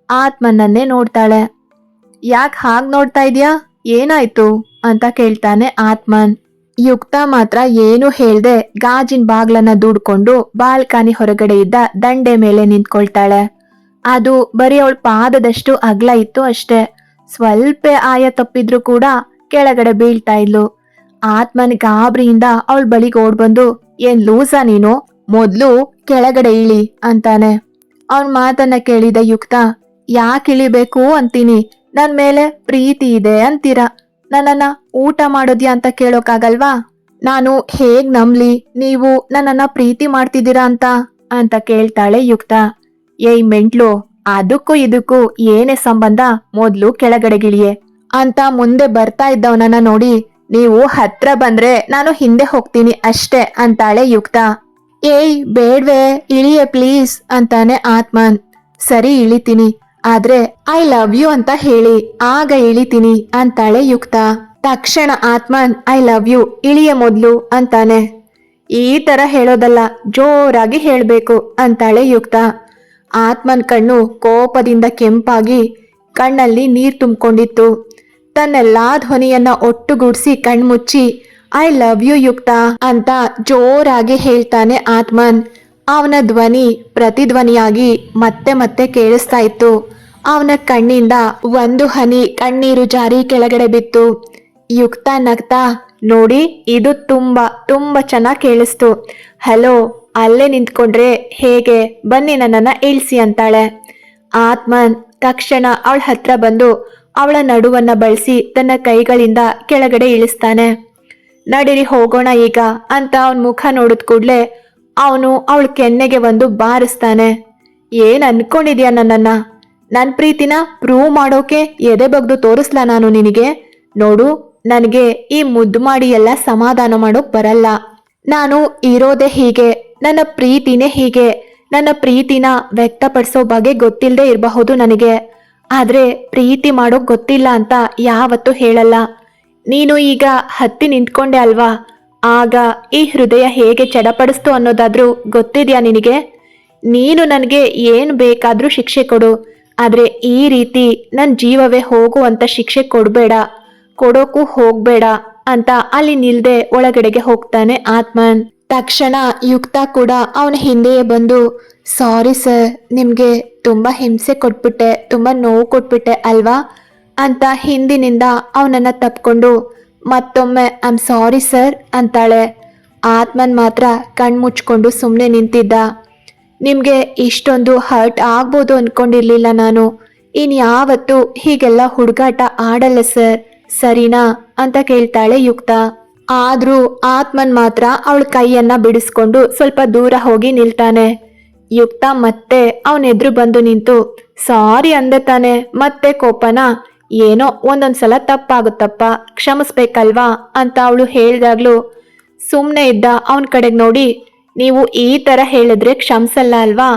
ಆತ್ಮನನ್ನೇ ನೋಡ್ತಾಳೆ. ಯಾಕೆ ಹಾಗ್ ನೋಡ್ತಾ ಇದ್ಯಾ, ಏನಾಯ್ತು ಅಂತ ಕೇಳ್ತಾನೆ ಆತ್ಮನ್. ಯುಕ್ತ ಮಾತ್ರ ಏನು ಹೇಳ್ದೆ ಗಾಜಿನ ಬಾಗ್ಲನ್ನ ದೂಡ್ಕೊಂಡು ಬಾಲ್ಕನಿ ಹೊರಗಡೆ ಇದ್ದ ದಂಡೆ ಮೇಲೆ ನಿಂತ್ಕೊಳ್ತಾಳೆ. ಅದು ಬರೀ ಅವಳ ಪಾದದಷ್ಟು ಅಗ್ಲ ಇತ್ತು ಅಷ್ಟೇ. ಸ್ವಲ್ಪ ಆಯ ತಪ್ಪಿದ್ರು ಕೂಡ ಕೆಳಗಡೆ ಬೀಳ್ತಾ ಇದ್ಲು. ಆತ್ಮನ್ ಗಾಬರಿಯಿಂದ ಅವಳ ಬಳಿಗೆ ಓಡ್ಬಂದು, ಏನ್ ಲೂಸಾ ನೀನು, ಮೊದ್ಲು ಕೆಳಗಡೆ ಇಳಿ ಅಂತಾನೆ. ಅವನ್ ಮಾತನ್ನ ಕೇಳಿದ ಯುಕ್ತ, ಯಾಕೆ ಇಳಿಬೇಕು ಅಂತೀನಿ, ನನ್ ಮೇಲೆ ಪ್ರೀತಿ ಇದೆ ಅಂತೀರಾ, ನನ್ನನ್ನ ಊಟ ಮಾಡೋದ್ಯಾ ಅಂತ ಕೇಳೋಕಾಗಲ್ವಾ? ನಾನು ಹೇಗ್ ನಂಬ್ಲಿ ನೀವು ನನ್ನನ್ನ ಪ್ರೀತಿ ಮಾಡ್ತಿದ್ದೀರಾ ಅಂತ ಕೇಳ್ತಾಳೆ ಯುಕ್ತ. ಏಯ್ ಮೆಂಟ್ಲು, ಅದಕ್ಕೂ ಇದಕ್ಕೂ ಏನೇ ಸಂಬಂಧ, ಮೊದ್ಲು ಕೆಳಗಡೆಗಿಳಿಯೇ ಅಂತ ಮುಂದೆ ಬರ್ತಾ ಇದ್ದವನನ್ನ ನೋಡಿ, ನೀವು ಹತ್ರ ಬಂದ್ರೆ ನಾನು ಹಿಂದೆ ಹೋಗ್ತೀನಿ ಅಷ್ಟೇ ಅಂತಾಳೆ ಯುಕ್ತ. ಏಯ್ ಬೇಡ್ವೆ, ಇಳಿಯೇ ಪ್ಲೀಸ್ ಅಂತಾನೆ ಆತ್ಮನ್. ಸರಿ ಇಳಿತೀನಿ, ಆದ್ರೆ ಐ ಲವ್ ಯು ಅಂತ ಹೇಳಿ ಆಗ ಇಳಿತೀನಿ ಅಂತಾಳೆ ಯುಕ್ತ. ತಕ್ಷಣ ಆತ್ಮನ್ ಐ ಲವ್ ಯು ಇಳಿಯ ಮೊದ್ಲು ಅಂತಾನೆ. ಈ ತರ ಹೇಳೋದಲ್ಲ, ಜೋರಾಗಿ ಹೇಳ್ಬೇಕು ಅಂತಾಳೆ ಯುಕ್ತ. ಆತ್ಮನ್ ಕಣ್ಣು ಕೋಪದಿಂದ ಕೆಂಪಾಗಿ ಕಣ್ಣಲ್ಲಿ ನೀರ್ ತುಂಬಿಕೊಂಡಿತ್ತು. ತನ್ನೆಲ್ಲಾ ಧ್ವನಿಯನ್ನ ಒಟ್ಟುಗೂಡಿಸಿ ಕಣ್ಮುಚ್ಚಿ ಐ ಲವ್ ಯು ಯುಕ್ತ ಅಂತ ಜೋರಾಗಿ ಹೇಳ್ತಾನೆ ಆತ್ಮನ್. ಅವನ ಧ್ವನಿ ಪ್ರತಿಧ್ವನಿಯಾಗಿ ಮತ್ತೆ ಮತ್ತೆ ಕೇಳಿಸ್ತಾ ಇತ್ತು. ಅವನ ಕಣ್ಣಿಂದ ಒಂದು ಹನಿ ಕಣ್ಣೀರು ಜಾರಿ ಕೆಳಗಡೆ ಬಿತ್ತು. ಯುಕ್ತ ನಗ್ತಾ, ನೋಡಿ ಇದು ತುಂಬಾ ತುಂಬಾ ಚೆನ್ನಾಗಿ ಕೇಳಿಸ್ತು. ಹಲೋ, ಅಲ್ಲೇ ನಿಂತ್ಕೊಂಡ್ರೆ ಹೇಗೆ, ಬನ್ನಿ ನನ್ನನ್ನ ಇಳಿಸಿ ಅಂತಾಳೆ. ಆತ್ಮನ್ ತಕ್ಷಣ ಅವಳ ಹತ್ರ ಬಂದು ಅವಳ ನಡುವನ್ನ ಬಳಸಿ ತನ್ನ ಕೈಗಳಿಂದ ಕೆಳಗಡೆ ಇಳಿಸ್ತಾನೆ. ನಡಿರಿ ಹೋಗೋಣ ಈಗ ಅಂತ ಅವನ ಮುಖ ನೋಡಿದ ಕೂಡ್ಲೆ ಅವನು ಅವಳ ಕೆನ್ನೆಗೆ ಒಂದು ಬಾರಿಸ್ತಾನೆ. ಏನ್ ಅನ್ಕೊಂಡಿದ್ಯಾ ನನ್ನನ್ನ? ನನ್ನ ಪ್ರೀತಿನ ಪ್ರೂವ್ ಮಾಡೋಕೆ ಎದೆ ಬಗ್ದು ತೋರಿಸ್ಲಾ ನಾನು ನಿನಗೆ? ನೋಡು, ನನಗೆ ಈ ಮುದ್ದು ಮಾಡಿ ಎಲ್ಲ ಸಮಾಧಾನ ಮಾಡೋಕ್ ಬರಲ್ಲ. ನಾನು ಇರೋದೇ ಹೀಗೆ, ನನ್ನ ಪ್ರೀತಿನೇ ಹೀಗೆ. ನನ್ನ ಪ್ರೀತಿನ ವ್ಯಕ್ತಪಡಿಸೋ ಬಗ್ಗೆ ಗೊತ್ತಿಲ್ಲದೆ ಇರಬಹುದು ನನಗೆ, ಆದ್ರೆ ಪ್ರೀತಿ ಮಾಡೋಕ್ ಗೊತ್ತಿಲ್ಲ ಅಂತ ಯಾವತ್ತೂ ಹೇಳಲ್ಲ. ನೀನು ಈಗ ಹತ್ತಿ ನಿಂತ್ಕೊಂಡೆ ಅಲ್ವಾ, ಆಗ ಈ ಹೃದಯ ಹೇಗೆ ಚಡಪಡಿಸ್ತು ಅನ್ನೋದಾದ್ರೂ ಗೊತ್ತಿದ್ಯಾ ನಿನಗೆ? ನೀನು ನನಗೆ ಏನು ಬೇಕಾದ್ರೂ ಶಿಕ್ಷೆ ಕೊಡು, ಆದ್ರೆ ಈ ರೀತಿ ನನ್ನ ಜೀವವೇ ಹೋಗುವಂತ ಶಿಕ್ಷೆ ಕೊಡಬೇಡ, ಕೊಡೋಕು ಹೋಗ್ಬೇಡ ಅಂತ ಅಲ್ಲಿ ನಿಲ್ದೆ ಒಳಗಡೆಗೆ ಹೋಗ್ತಾನೆ ಆತ್ಮನ್. ತಕ್ಷಣ ಯುಕ್ತ ಕೂಡ ಅವನ ಹಿಂದೆಯೇ ಬಂದು, ಸಾರಿ ಸರ್, ನಿಮ್ಗೆ ತುಂಬಾ ಹಿಂಸೆ ಕೊಟ್ಬಿಟ್ಟೆ, ತುಂಬಾ ನೋವು ಕೊಟ್ಬಿಟ್ಟೆ ಅಲ್ವಾ ಅಂತ ಹಿಂದಿನಿಂದ ಅವನನ್ನ ತಪ್ಕೊಂಡು ಮತ್ತೊಮ್ಮೆ ಐಮ್ ಸಾರಿ ಸರ್ ಅಂತಾಳೆ. ಆತ್ಮನ್ ಮಾತ್ರ ಕಣ್ಮುಚ್ಕೊಂಡು ಸುಮ್ಮನೆ ನಿಂತಿದ್ದ. ನಿಮ್ಗೆ ಇಷ್ಟೊಂದು ಹರ್ಟ್ ಆಗ್ಬೋದು ಅನ್ಕೊಂಡಿರ್ಲಿಲ್ಲ ನಾನು. ಇನ್ಯಾವತ್ತೂ ಹೀಗೆಲ್ಲ ಹುಡುಗಾಟ ಆಡಲ್ಲ ಸರ್, ಸರಿನಾ ಅಂತ ಕೇಳ್ತಾಳೆ ಯುಕ್ತ. ಆದ್ರೂ ಆತ್ಮನ್ ಮಾತ್ರ ಅವಳ ಕೈಯನ್ನ ಬಿಡಿಸ್ಕೊಂಡು ಸ್ವಲ್ಪ ದೂರ ಹೋಗಿ ನಿಲ್ತಾನೆ. ಯುಕ್ತ ಮತ್ತೆ ಅವನೆದ್ರು ಬಂದು ನಿಂತು, ಸಾರಿ ಅಂದೆ ತಾನೆ, ಮತ್ತೆ ಕೋಪನ? ಏನೋ ಒಂದೊಂದ್ಸಲ ತಪ್ಪಾಗುತ್ತಪ್ಪ, ಕ್ಷಮಿಸ್ಬೇಕಲ್ವಾ ಅಂತ ಅವಳು ಹೇಳ್ದಾಗ್ಲು ಸುಮ್ಮನೆ ಇದ್ದ ಅವನ ಕಡೆಗೆ ನೋಡಿ, ನೀವು ಈ ತರ ಹೇಳಿದ್ರೆ ಕ್ಷಮಿಸಲ್ಲ ಅಲ್ವಾ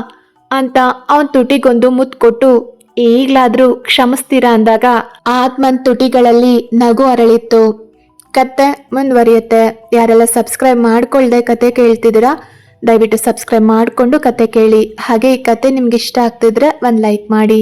ಅಂತ ಅವನ್ ತುಟಿಗೊಂದು ಮುತ್ತು ಕೊಟ್ಟು, ಈಗ್ಲಾದ್ರೂ ಕ್ಷಮಿಸ್ತೀರಾ ಅಂದಾಗ ಆತ್ಮನ್ ತುಟಿಗಳಲ್ಲಿ ನಗು ಅರಳಿತ್ತು. ಕತೆ ಮುಂದುವರಿಯುತ್ತೆ. ಯಾರೆಲ್ಲ ಸಬ್ಸ್ಕ್ರೈಬ್ ಮಾಡ್ಕೊಳ್ದೆ ಕತೆ ಕೇಳ್ತಿದ್ದೀರಾ, ದಯವಿಟ್ಟು ಸಬ್ಸ್ಕ್ರೈಬ್ ಮಾಡಿಕೊಂಡು ಕತೆ ಕೇಳಿ. ಹಾಗೆ ಈ ಕತೆ ನಿಮ್ಗೆ ಇಷ್ಟ ಆಗ್ತಿದ್ರೆ ಒಂದು ಲೈಕ್ ಮಾಡಿ.